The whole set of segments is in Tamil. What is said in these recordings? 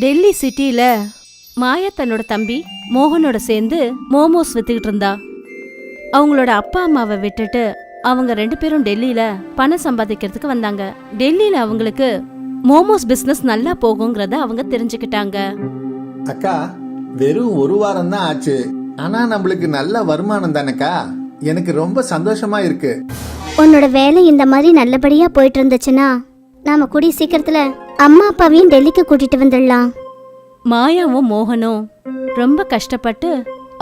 டெல்லி சிட்டில மாயா தன்னோட தம்பி மோகனோட சேர்ந்து மோமோஸ் வித்துக்கிட்டு இருந்தா. அவங்களோட அப்பா அம்மாவை விட்டுட்டு அவங்க 2 பேரும் டெல்லியில பணம் சம்பாதிக்கிறதுக்கு வந்தாங்க. டெல்லியில அவங்களுக்கு மோமோஸ் பிசினஸ் நல்லா போகுங்கிறத அவங்க தெரிஞ்சுக்கிட்டாங்க. அக்கா, வெறும் 1 வாரம் தான் ஆச்சு, ஆனா நம்மளுக்கு நல்ல வருமானம் தானக்கா. எனக்கு ரொம்ப சந்தோஷமா இருக்கு. உன்னோட வேலை இந்த மாதிரி நல்லபடியா போயிட்டு இருந்துச்சுன்னா நாம கூடிய சீக்கிரத்துல அம்மா அப்பாவையும் டெல்லிக்கு கூட்டிட்டு வந்துடலாம். மாயாவும் மோகனும் ரொம்ப கஷ்டப்பட்டு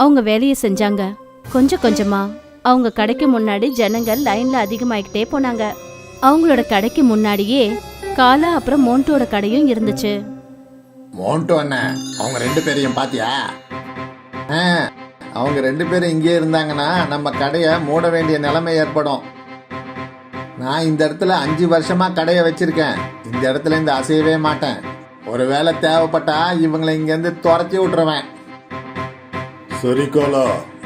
அவங்க வேலையை செஞ்சாங்க. கொஞ்சம் கொஞ்சமா அவங்க கடைக்கு முன்னாடி ஜனங்கள் லைன்ல அதிகமாயிக்கிட்டே போனாங்க. அவங்களோட கடைக்கு முன்னாடியே காலா அப்புறம் மோண்டோட கடையும் இருந்துச்சு. மோண்டோ அண்ணன், அவங்க 2 பேரையும் பாத்தியா? அவங்க 2 பேரும் இங்கே இருந்தாங்கன்னா நம்ம கடையை மூட வேண்டிய நிலைமை ஏற்படும். நான் இந்த இடத்துல 5 வருஷமா கடையை வச்சிருக்கேன். இந்த இடத்துல இருந்து அசையவே மாட்டேன். ஒருவேளை தேவைப்பட்டா இவங்களை இங்கேருந்து துரத்தி விட்டுருவேன். சரி காலா,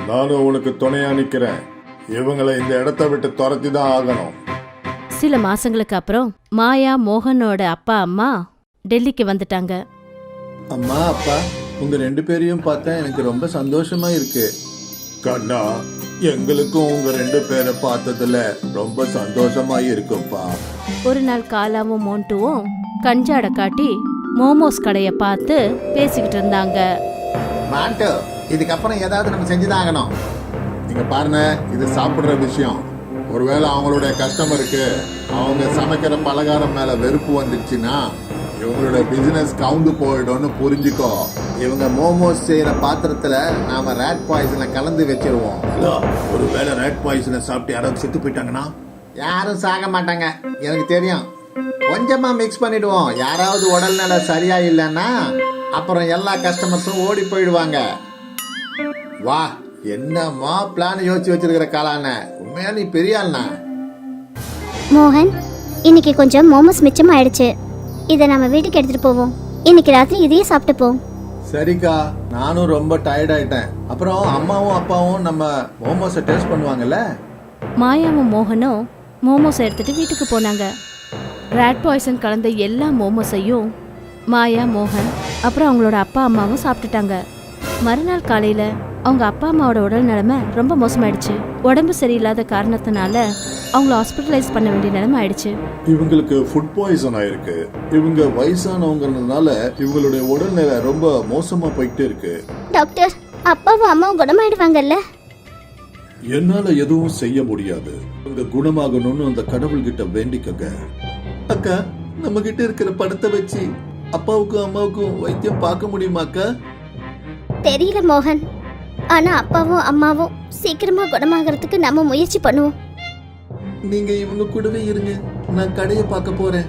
நானும் உனக்கு துணையா நிக்கிறேன். இவங்களை இந்த இடத்த விட்டு துரத்தி தான் ஆகணும். சில மாசங்களுக்கு அப்புறம் மாயா மோகனோட அப்பா அம்மா டெல்லிக்கு வந்துட்டாங்க. அம்மா அப்பா, உங்க 2 பேரையும் பார்த்தா எனக்கு ரொம்ப சந்தோஷமா இருக்கு. கண்ணா, எங்களுக்கும் உங்க 2 பேரை பார்த்ததுல ரொம்ப சந்தோஷமா இருக்குப்பா. ஒரு நாள் காலாவும் மோண்டுவும் கஞ்சாட காட்டி மோமோஸ் கடைய பார்த்து பேசிக்கிட்டு இருந்தாங்க. மாண்டோ, இதுக்கப்புறம் ஏதாவது நம்ம செஞ்சுதான் ஆகணும். நீங்க பாருங்க, இது சாப்பிடுற விஷயம். ஒருவேளை அவங்களுடைய கஸ்டமருக்கு அவங்க சமைக்கிற பலகாரம் மேல வெறுப்பு வந்துடுச்சுன்னா இவங்களோட பிசினஸ் கவுந்து போயிடும்னு புரிஞ்சுக்கோ. இவங்க மோமோஸ் செய்யற பாத்திரத்துல நாம ரேட் பாய்சனை கலந்து வச்சிருவோம். ஒருவேளை ரேட் பாய்சனை சாப்பிட்டு யாராவது செத்து போயிட்டாங்கன்னா? யாரும் சாக மாட்டாங்க, எனக்கு தெரியும். கொஞ்சமா மிக்ஸ் பண்ணிடுவோம். யாராவது உடல்நல சரியா இல்லைன்னா அப்புறம் எல்லா கஸ்டமர்ஸும் ஓடி போயிடுவாங்க. வா, என்னமா பிளான் யோசிச்சு வச்சிருக்கிற காலான, உண்மையா நீ பெரிய ஆள்னா. மோகன், இன்னைக்கு கொஞ்சம் மோமோஸ் மிச்சம் ஆயிடுச்சு. இதை நம்ம வீட்டுக்கு எடுத்துட்டு போவோம். இன்னைக்கு ராத்திரி இதையே சாப்பிட்டு போவோம். சரிக்கா, நானும் ரொம்ப டயர்ட் ஆயிட்டேன். அப்புறம் அம்மாவும் அப்பாவும் நம்ம மோமோஸை டேஸ்ட் பண்ணுவாங்கல்ல. மாயாவும் மோகனும் மோமோஸ் எடுத்துட்டு வீட்டுக்கு போனாங்க. ரேட் பாய்சன் கலந்த எல்லா மோமோஸையும் மாயா, மோகன் அப்புறம் அவங்களோட அப்பா அம்மாவும் சாப்பிட்டுட்டாங்க. மறுநாள் காலையில அவங்க அப்பா அம்மாவோட உடல் நிலைமை ரொம்ப மோசமாயிடுச்சு. உடம்பு சரியில்லாத காரணத்தினால அவங்கள ஹாஸ்பிட்டலைஸ் பண்ண வேண்டிய நிலைமை ஆயிடுச்சு. இவங்களுக்கு ஃபுட் பாய்சன் ஆயிருக்கு. இவங்க வயசானவங்கிறதுனால இவங்களுடைய உடல்நிலை ரொம்ப மோசமா போயிட்டே இருக்கு. டாக்டர், அப்பாவும் அம்மாவும் குணமாயிடுவாங்கல்ல? என்னால எதுவும் செய்ய முடியாது. இவங்க குணமாகணும்னு அந்த கடவுள்கிட்ட வேண்டிக்கங்க. அக்கா, நம்ம கிட்ட இருக்கிற பணத்தை வச்சு அப்பாவுக்கும் அம்மாவுக்கும் வைத்தியம் பார்க்க முடியுமா அக்கா? தெரியல மோகன், ஆனா அப்பாவும் அம்மாவும் சீக்கிரமா குணமாகறதுக்கு நம்ம முயற்சி பண்ணுவோம். நீங்க இவங்க கூடவே இருங்க, நான் கடையை பார்க்க போறேன்.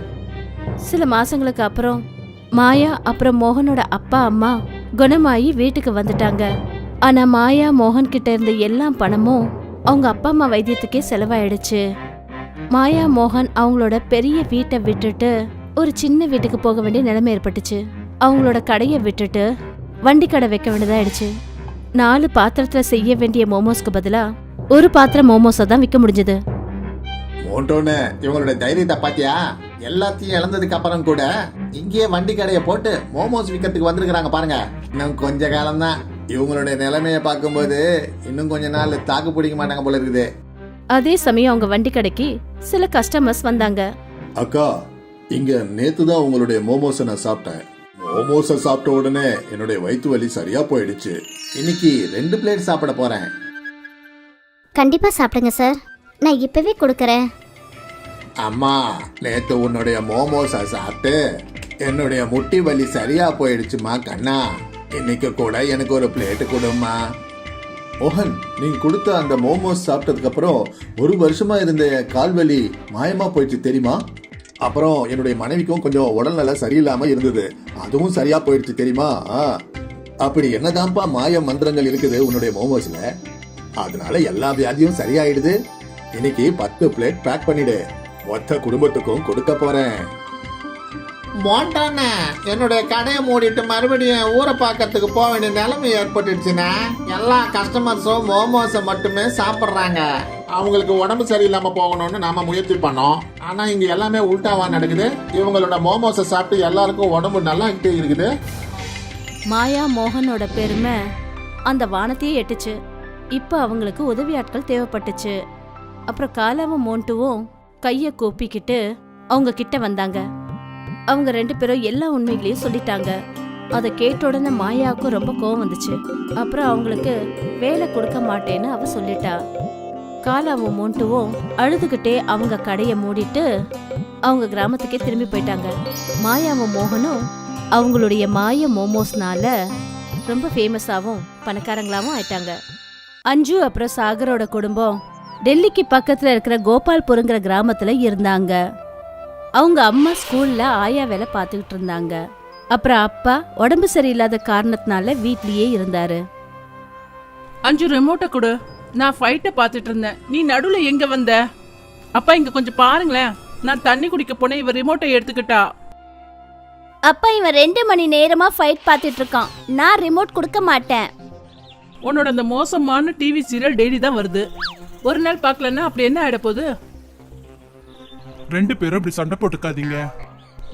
சில மாசங்களுக்கு அப்புறம் மாயா அப்புறம் மோகனோட அப்பா அம்மா குணமாயி வீட்டுக்கு வந்துட்டாங்க. ஆனா மாயா மோகன் கிட்ட இருந்த எல்லா பணமும் அவங்க அப்பா அம்மா வைத்தியத்துக்கே செலவாயிடுச்சு. மாயா மோகன் அவங்களோட பெரிய வீட்டை விட்டுட்டு ஒரு சின்ன வீட்டுக்கு போக வேண்டிய நிலைமை ஏற்பட்டுச்சு. அவங்களோட கடையை விட்டுட்டு வண்டி கடை வைக்க வேண்டியதாயிடுச்சு. 4 பாத்திரத்துல செய்ய வேண்டிய மோமோஸ்க்கு பதிலா ஒரு பாத்திரம் மோமோஸை தான் விற்க முடிஞ்சது. மோண்டோன்னு இவங்களோட தைரியத்தை பாத்தியா? எல்லாத்தையும் இழந்ததுக்கு அப்புறம் கூட இங்கேயே வண்டி கடையை போட்டு மோமோஸ் விற்கிறதுக்கு வந்திருக்கிறாங்க பாருங்க. இன்னும் கொஞ்ச காலம் தான். இவங்களுடைய நிலைமையை பார்க்கும்போது இன்னும் கொஞ்ச நாள் தாக்கு பிடிக்க மாட்டாங்க போல இருக்குது. அதே சமயம் அவங்க வண்டி கடைக்கு சில கஸ்டமர்ஸ் வந்தாங்க. அக்கா, இங்க நேத்து தான் உங்களுடைய மோமோஸை நான் சாப்பிட்டேன். மோமோஸை சாப்பிட்ட உடனே என்னுடைய வயிற்று வலி சரியா போயிடுச்சு. இன்னைக்கு 2 பிளேட் சாப்பிட போறேன். கண்டிப்பா சாப்பிடுங்க சார், நான் இப்பவே கொடுக்கறேன். அம்மா, நேத்து உன்னுடைய மோமோஸை சாப்பிட்டு என்னுடைய முட்டி வலி சரியா போயிடுச்சுமா கண்ணா. இன்னைக்கு கூட எனக்கு ஒரு பிளேட்டு கொடுமா. மோகன், நீங்க கொடுத்த அந்த மோமோஸ் சாப்பிட்டதுக்கு அப்புறம் 1 வருஷமா இருந்த கால்வலி மாயமா போயிடுச்சு தெரியுமா? அப்புறம் என்னுடைய மனைவிக்கும் கொஞ்சம் உடல்நல சரியில்லாம இருந்தது, அதுவும் சரியா போயிடுச்சு தெரியுமா? அப்படி என்னதான்ப்பா மாய மந்திரங்கள் இருக்குது உன்னுடைய மோமோஸ்ல? அதனால எல்லா வியாதியும் சரியாயிடுது. இன்னைக்கு 10 பிளேட் பேக் பண்ணிடு. மொத்த குடும்பத்துக்கும் கொடுக்க போறேன். மோண்டானே, என்னுடைய கடையை மூடிட்டு மறுபடியும் ஊரை பார்க்கறதுக்கு போக வேண்டிய நிலைமை ஏற்பட்டுடுச்சுன்னா எல்லா கஸ்டமர்ஸும் மோமோஸை மட்டுமே சாப்பிட்றாங்க. அவங்களுக்கு உடம்பு சரியில்லாம போகணும்னு நாம முயற்சி பண்ணோம். ஆனா இங்க எல்லாமே உல்டாவா நடக்குது. இவங்களோட மோமோஸை சாப்பிட்டு எல்லாருக்கும் உடம்பு நல்லா இருக்குது. மாயா மோகனோட பெருமை அந்த வானத்தையே எட்டுச்சு. இப்ப அவங்களுக்கு உதவி ஆட்கள் தேவைப்பட்டுச்சு. அப்புறம் காலாவும் மோண்டுவும் கைய கூப்பிக்கிட்டு அவங்க கிட்ட வந்தாங்க. அவங்க 2 பேரும் எல்லா உண்மைகளையும் சொல்லிட்டாங்க. அதை கேட்ட உடனே மாயாவுக்கும் ரொம்ப கோவம் வந்துச்சு. அப்புறம் அவங்களுக்கு வேலை கொடுக்க மாட்டேன்னு அவ சொல்லிட்டா. காலாவும் மோண்டுவும் அழுதுகிட்டே அவங்க கடையை மூடிட்டு அவங்க கிராமத்துக்கே திரும்பி போயிட்டாங்க. மாயாவும் மோகனும் அவங்களுடைய மாய மோமோஸ்னால ரொம்ப ஃபேமஸாவும் பணக்காரங்களாவும் ஆயிட்டாங்க. அஞ்சு அப்புறம் சாகரோட குடும்பம் டெல்லிக்கு பக்கத்துல இருக்கிற கோபால்புரங்கிற கிராமத்துல இருந்தாங்க. அவங்க அம்மா ஸ்கூல்ல ஆயா வேலை பார்த்துக்கிட்டு இருந்தாங்க. அப்புறம் அப்பா உடம்பு சரியில்லாத காரணத்தினால வீட்லயே இருந்தாரு. அஞ்சு ரிமோட்டை கொடு. நான் ஃபைட்டை பார்த்துட்டு இருந்தேன், நீ நடுவுல எங்க வந்த? அப்பா இங்க கொஞ்சம் பாருங்களேன், நான் தண்ணி குடிக்க போனேன், இவ ரிமோட்டை எடுத்துக்கிட்டா. அப்பா இவன் 2 மணி நேரமா ஃபைட் பார்த்துட்டு இருக்கான். நான் ரிமோட் கொடுக்க மாட்டேன். உன்னோட அந்த மோசமான டிவி சீரியல் டெய்லி தான் வருது. ஒரு நாள் பார்க்கலன்னா அப்படி என்ன ஆயிட போகுது? 2 பேரும் அப்படி சண்டை போட்டுக்காதீங்க.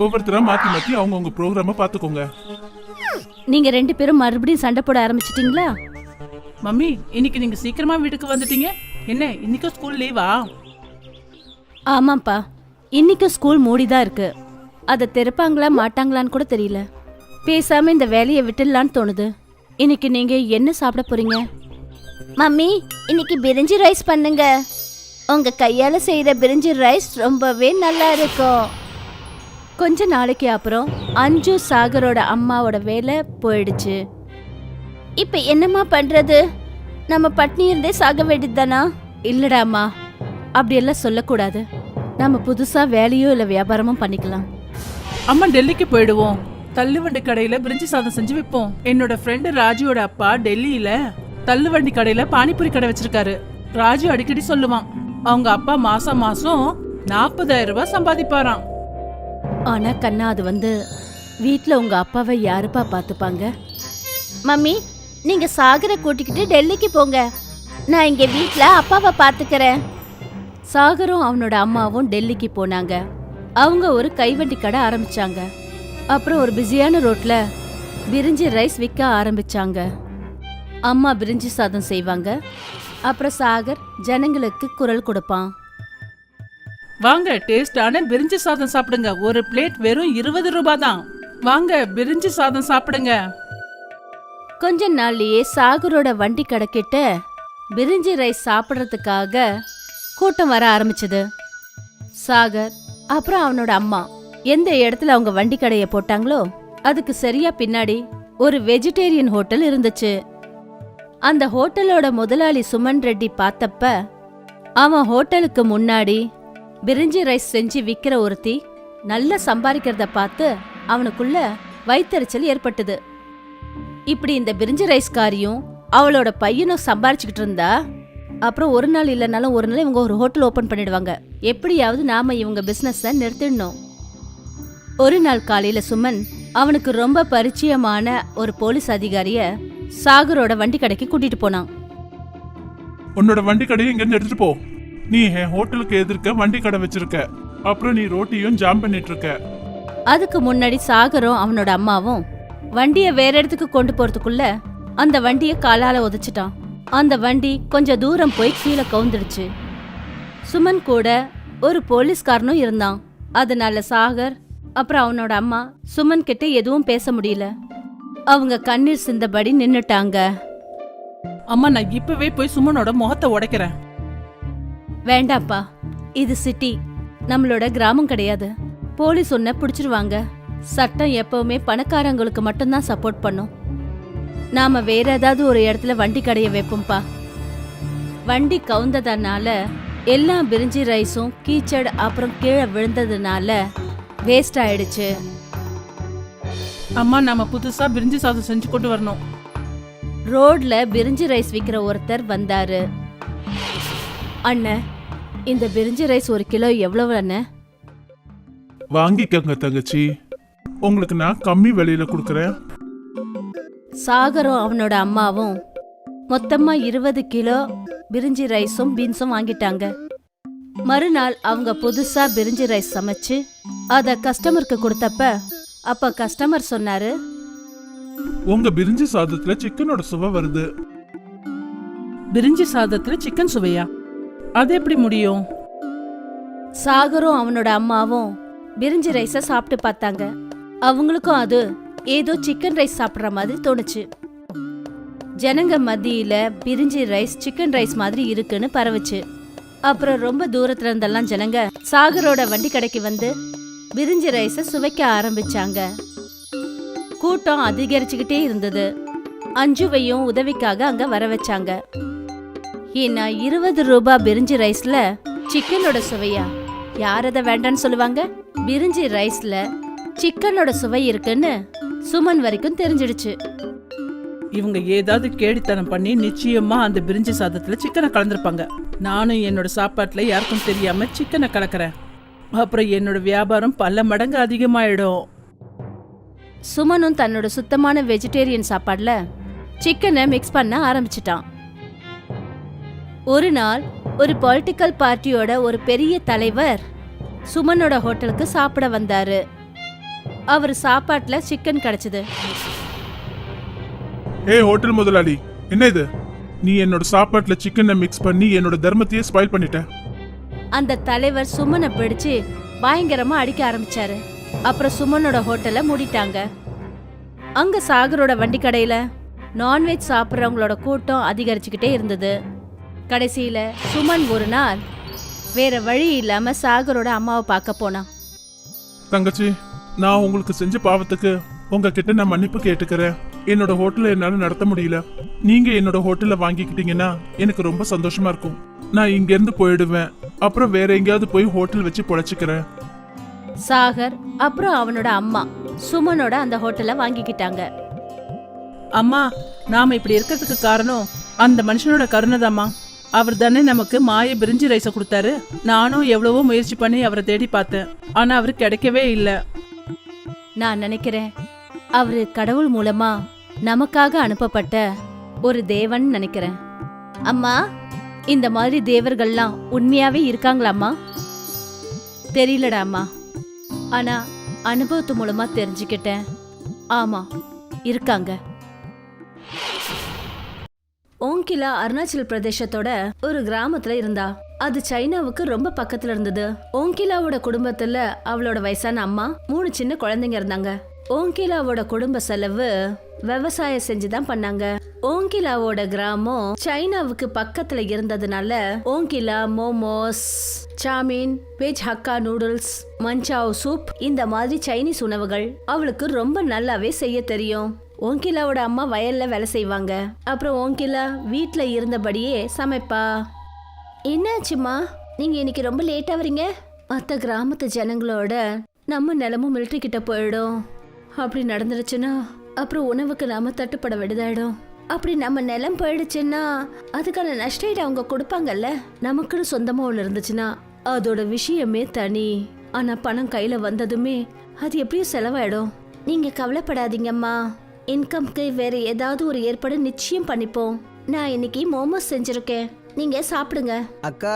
ஒவ்வொருத்தரா மாத்தி மாத்தி அவங்கவுங்க ப்ரோக்ராம பாத்துக்கோங்க. நீங்க 2 பேரும் மறுபடியும் சண்டை போட ஆரம்பிச்சிட்டீங்களா? மம்மி இன்னைக்கு நீங்க சீக்கிரமா வீட்டுக்கு வந்துட்டீங்க. என்ன இன்னைக்கும் ஸ்கூல் லீவா? ஆமாப்பா, இன்னைக்கும் ஸ்கூல் மூடிதான் இருக்கு. அதை திறப்பாங்களா மாட்டாங்களான்னு கூட தெரியல. பேசாம இந்த வேலையை விட்டுடலான்னு தோணுது. இன்னைக்கு நீங்க என்ன சாப்பிட போறீங்க? மம்மி இன்னைக்கு பிரிஞ்சி ரைஸ் பண்ணுங்க. உங்க கையால செய்யற பிரிஞ்சி ரைஸ் ரொம்பவே நல்லா இருக்கும். கொஞ்ச நாளைக்கு அப்புறம் அஞ்சு சாகரோட அம்மாவோட வேலை போயிடுச்சு. இப்ப என்னம்மா பண்றது? நம்ம பட்னி இருந்தே சாக வேண்டியதுதானா? இல்லடா அம்மா, அப்படியெல்லாம் சொல்லக்கூடாது. நம்ம புதுசா வேலையோ இல்ல வியாபாரமும் பண்ணிக்கலாம். அம்மா டெல்லிக்கு போயிடுவோம். தள்ளுவண்டி கடையில பிரிஞ்சி சாதம் செஞ்சு விற்போம். என்னோட ஃப்ரெண்டு ராஜுவோட அப்பா டெல்லியில தள்ளுவண்டி கடையில பானிபூரி கடை வச்சிருக்காரு. ராஜு அடிக்கடி சொல்லுவான், அவங்க அப்பா மாசம் மாசம் 40,000 ரூபாய் சம்பாதிப்பாராம். ஆனா கண்ணா, அது வீட்ல உங்க அப்பாவை யாருப்பா பாத்துப்பாங்க? மம்மி நீங்க சாகரை கூட்டிக்கிட்டு டெல்லிக்கு போங்க. நான் இங்க வீட்ல அப்பாவை பாத்துக்கிறேன். சாகரும் அவனோட அம்மாவும் டெல்லிக்கு போனாங்க. அவங்க ஒரு கைவண்டி கடை ஆரம்பிச்சாங்க. அப்புறம் ஒரு பிஸியான ரோட்ல பிரிஞ்சி ரைஸ் விற்க ஆரம்பிச்சாங்க. அம்மா பிரிஞ்சி சாதம் செய்வாங்க. அப்புறம் சாகர் ஜனங்களுக்கு குரல் கொடுப்பான். வாங்க டேஸ்டான பிரிஞ்சி சாதம் சாப்பிடுங்க. ஒரு பிளேட் வெறும் 20 ரூபாய் தான். வாங்க பிரிஞ்சி சாதம் சாப்பிடுங்க. கொஞ்ச நாள்லயே சாகரோட வண்டி கடைக்கிட்ட பிரிஞ்சி ரைஸ் சாப்பிட்றதுக்காக கூட்டம் வர ஆரம்பிச்சது. சாகர் அப்புறம் அவனோட அம்மா எந்த இடத்துல அவங்க வண்டி கடையை போட்டாங்களோ அதுக்கு சரியா பின்னாடி ஒரு வெஜிடேரியன் ஹோட்டல் இருந்துச்சு. அந்த ஹோட்டலோட முதலாளி சுமன் ரெட்டி பார்த்தப்ப அவன் ஹோட்டலுக்கு முன்னாடி பிரிஞ்சி ரைஸ் செஞ்சு விக்கிற ஒருத்தி நல்லா சம்பாதிக்கிறத பார்த்து அவனுக்குள்ள வயித்தெரிச்சல் ஏற்பட்டது. இப்படி இந்த பிரிஞ்சி ரைஸ்காரியும் அவளோட பையனும் சம்பாரிச்சுக்கிட்டு இருந்தா அப்புறம் ஒரு நாள் இல்லைனாலும் ஒரு நாள் இவங்க ஒரு ஹோட்டல் ஓபன் பண்ணிடுவாங்க. எப்படியாவது நாம இவங்க பிசினஸ நிறுத்திடணும். ஒரு நாள் காலையில சுமன் அவனுக்கு ரொம்ப பரிச்சயமான ஒரு போலீஸ் அதிகாரிய சாகரோட வண்டி கடைக்கு கூட்டிட்டு போனான். உன்னோட வண்டி கடையை இங்க இருந்து எடுத்துட்டு போ. நீ என் ஹோட்டலுக்கு எதிர்க்க வண்டி கடை வச்சிருக்க. அப்புறம் நீ ரோட்டியும் ஜாம் பண்ணிட்டு இருக்க. அதுக்கு முன்னாடி சாகரும் அவனோட அம்மாவும் வண்டியை வேற இடத்துக்கு கொண்டு போறதுக்குள்ள அந்த வண்டியை காலால உதைச்சிட்டான். அந்த வண்டி கொஞ்சம் தூரம் போய் கீழே கவுந்துடுச்சு. சுமன் கூட ஒரு போலீஸ்காரனும் இருந்தான். அதனால சாகர் அப்புறம் அவனோட அம்மா சுமன் கிட்ட எதுவும் பேச முடியல. அவங்க கண்ணீர் சிந்தபடி நின்னுட்டாங்க. அம்மா நான் இப்பவே போய் சுமனோட முகத்தை உடைக்கிறேன். வேண்டாப்பா, இது சிட்டி, நம்மளோட கிராமம் கிடையாது. போலீஸ் உன்னை பிடிச்சிருவாங்க. சட்டம் எப்பவுமே பணக்காரங்களுக்கு மட்டும்தான் சப்போர்ட் பண்ணும். நாம வேற ஏதாவது ஒரு இடத்துல வண்டி கடையை வைப்போம்ப்பா. வண்டி கவுந்ததுனால எல்லா பிரிஞ்சி ரைஸும் கீச்சடு அப்புறம் கீழே விழுந்ததுனால வேஸ்ட் ஆயிடுச்சு. அம்மா நாம புதுசா பிரிஞ்சி சாதம் செஞ்சு கொண்டு வரணும். ரோட்ல பிரிஞ்சி ரைஸ் விக்கிற ஒருத்தர் வந்தாரு. அண்ணன், இந்த பிரிஞ்சி ரைஸ் 1 கிலோ எவ்வளவு அண்ணன்? வாங்கிக்கங்க தங்கச்சி, உங்களுக்கு நான் கம்மி விலையில கொடுக்கறேன். சாகரும் அவனோட அம்மாவும் மொத்தமா 20 கிலோ பிரிஞ்சி ரைஸும் பீன்ஸும் வாங்கிட்டாங்க. மறுநாள் அவங்க புதுசா பிரிஞ்சி ரைஸ் சமைச்சு அத கஸ்டமருக்கு கொடுத்தப்ப அப்ப கஸ்டமர் சொன்னாரு, உங்க பிரிஞ்சி சாதத்துல சிக்கனோட சுவை வருது. பிரிஞ்சி சாதத்துல சிக்கன் சுவையா? அது எப்படி முடியும்? சாகரும் அவனோட அம்மாவும் பிரிஞ்சி ரைஸ சாப்பிட்டு பார்த்தாங்க. அவங்களுக்கும் அது ஏதோ சிக்கன் ரைஸ் சாப்பிட்ற மாதிரி தோணுச்சு. ஜனங்க மத்தியில பிரிஞ்சி ரைஸ் சிக்கன் ரைஸ் மாதிரி இருக்குன்னு பரவுச்சு. அப்புறம் ரொம்ப தூரத்துல இருந்தெல்லாம் ஜனங்க சாகரோட வண்டி கடைக்கு வந்து பிரிஞ்சி ரைஸ சுவைக்க ஆரம்பிச்சாங்க. கூட்டம் அதிகரிச்சுக்கிட்டே இருந்தது. அஞ்சுவையும் உதவிக்காக அங்க வர வச்சாங்க. ஏன்னா 20 ரூபாய் பிரிஞ்சி ரைஸ்ல சிக்கனோட சுவையா? யார் அதை வேண்டான்னு சொல்லுவாங்க? பிரிஞ்சி ரைஸ்ல சிக்கனோட சுவை இருக்குன்னு சுமன் வரைக்கும் தெரிஞ்சிடுச்சு. இவங்க ஏதாவது கேடித்தனம் பண்ணி நிச்சயமா அந்த பிரிஞ்சி சாதத்துல சிக்கனை கலந்துருப்பாங்க. நானும் என்னோட சாப்பாட்டுல யாருக்கும் தெரியாம சிக்கனை கலக்கிறேன். அப்புறம் என்னோட வியாபாரம் பல மடங்கு அதிகமாயிடும். சுமனும் தன்னோட சுத்தமான வெஜிடேரியன் சாப்பாடுல சிக்கனை மிக்ஸ் பண்ண ஆரம்பிச்சிட்டான். ஒரு நாள் ஒரு பொலிட்டிக்கல் பார்ட்டியோட ஒரு பெரிய தலைவர் சுமனோட ஹோட்டலுக்கு சாப்பிட வந்தாரு. அவர் சாப்பாட்டுல சிக்கன் கிடைச்சது. ஏய் ஹோட்டல் முதலாளி, என்ன இது? நீ என்னோட சாப்பாட்டுல சிக்கனை மிக்ஸ் பண்ணி என்னோட தர்மத்தையே ஸ்பாயில் பண்ணிட்ட. அந்த தலைவர் சுமனை பிடிச்சு பயங்கரமா அடிக்க ஆரம்பிச்சாரு. அப்புறம் சுமனோட ஹோட்டலை மூடிட்டாங்க. அங்க சாகரோட வண்டி கடையில நான்வெஜ் சாப்பிட்றவங்களோட கூட்டம் அதிகரிச்சுக்கிட்டே இருந்தது. கடைசியில சுமன் ஒரு நாள் வேற வழி இல்லாம சாகரோட அம்மாவை பார்க்க போனான். தங்கச்சி, நான் உங்களுக்கு செஞ்ச பாவத்துக்கு உங்ககிட்ட நான் மன்னிப்பு கேட்டுக்கிறேன். என்னோட ஹோட்டலை என்னால நடத்த முடியல. நீங்க என்னோட ஹோட்டலை வாங்கிக்கிட்டீங்கன்னா எனக்கு ரொம்ப சந்தோஷமா இருக்கும். நான் இங்க இருந்து போயிடுவேன். அப்புறம் வேற எங்கேயாவது போய் ஹோட்டல் வச்சு பொழைச்சுக்கிறேன். சாகர் அப்புறம் அவனோட அம்மா சுமனோட அந்த ஹோட்டலை வாங்கிக்கிட்டாங்க. அம்மா, நாம இப்படி இருக்கிறதுக்கு காரணம் அந்த மனுஷனோட கருணைதாம்மா. அவர் தானே நமக்கு மாய பிரிஞ்சி ரைஸ கொடுத்தாரு. நானும் எவ்வளவோ முயற்சி பண்ணி அவரை தேடி பார்த்தேன். ஆனா அவரு கிடைக்கவே இல்லை. நான் நினைக்கிறேன் அவரு கடவுள் மூலமா நமக்காக அனுப்பப்பட்ட ஒரு தேவன் நினைக்கிறேன். அம்மா, இந்த மாதிரி தேவர்கள்லாம் உண்மையாவே இருக்காங்களாம்மா? தெரியலடா அம்மா, ஆனா அனுபவத்து மூலமா தெரிஞ்சுக்கிட்டேன். ஆமா, இருக்காங்க. ஓங்கிலா அருணாச்சல் பிரதேசத்தோட ஒரு கிராமத்துல இருந்தா. அது சைனாவுக்கு ரொம்ப பக்கத்துல இருந்தது. ஓங்கிலாவோட குடும்பத்துல அவளோட வயசான அம்மா 3 சின்ன குழந்தைங்க இருந்தாங்க. ஓங்கிலாவோட குடும்ப செலவு விவசாயம் செஞ்சுதான் பண்ணாங்க. ஓங்கிலாவோட கிராமம் சைனாவுக்கு பக்கத்துல இருந்ததுனால ஓங்கிலா மோமோஸ், சாமின், veg Hakka noodles, manchow soup இந்த மாதிரி சைனீஸ் உணவுகள் அவளுக்கு ரொம்ப நல்லாவே செய்ய தெரியும். ஓங்கிலாவோட அம்மா வயல்ல வேலை செய்வாங்க. அப்புறம் ஓங்கிலா வீட்ல இருந்தபடியே சமைப்பா. என்னாச்சுமா, நீங்க இன்னைக்கு ரொம்ப லேட்டா வரீங்க? மற்ற கிராமத்து ஜனங்களோட நம்ம நிலமும் மிலிட்ரி கிட்ட போயிடும். அப்படி நடந்துருச்சுன்னா அப்புறம் உணவுக்கு நாம தட்டுப்பட வேண்டியதாயிடும். அப்படி நம்ம நிலம் போயிடுச்சுன்னா அதுக்கான நஷ்டஈடு அவங்க கொடுப்பாங்கல்ல. நமக்குன்னு சொந்தமா ஒன்று இருந்துச்சுன்னா அதோட விஷயமே தனி. ஆனா பணம் கையில வந்ததுமே அது எப்படியும் செலவாயிடும். நீங்க கவலைப்படாதீங்கம்மா, இன்கம்க்கு வேற ஏதாவது ஒரு ஏற்பாடு நிச்சயம் பண்ணிப்போம். நான் இன்னைக்கு மோமோஸ் செஞ்சிருக்கேன், நீங்க சாப்பிடுங்க. அக்கா,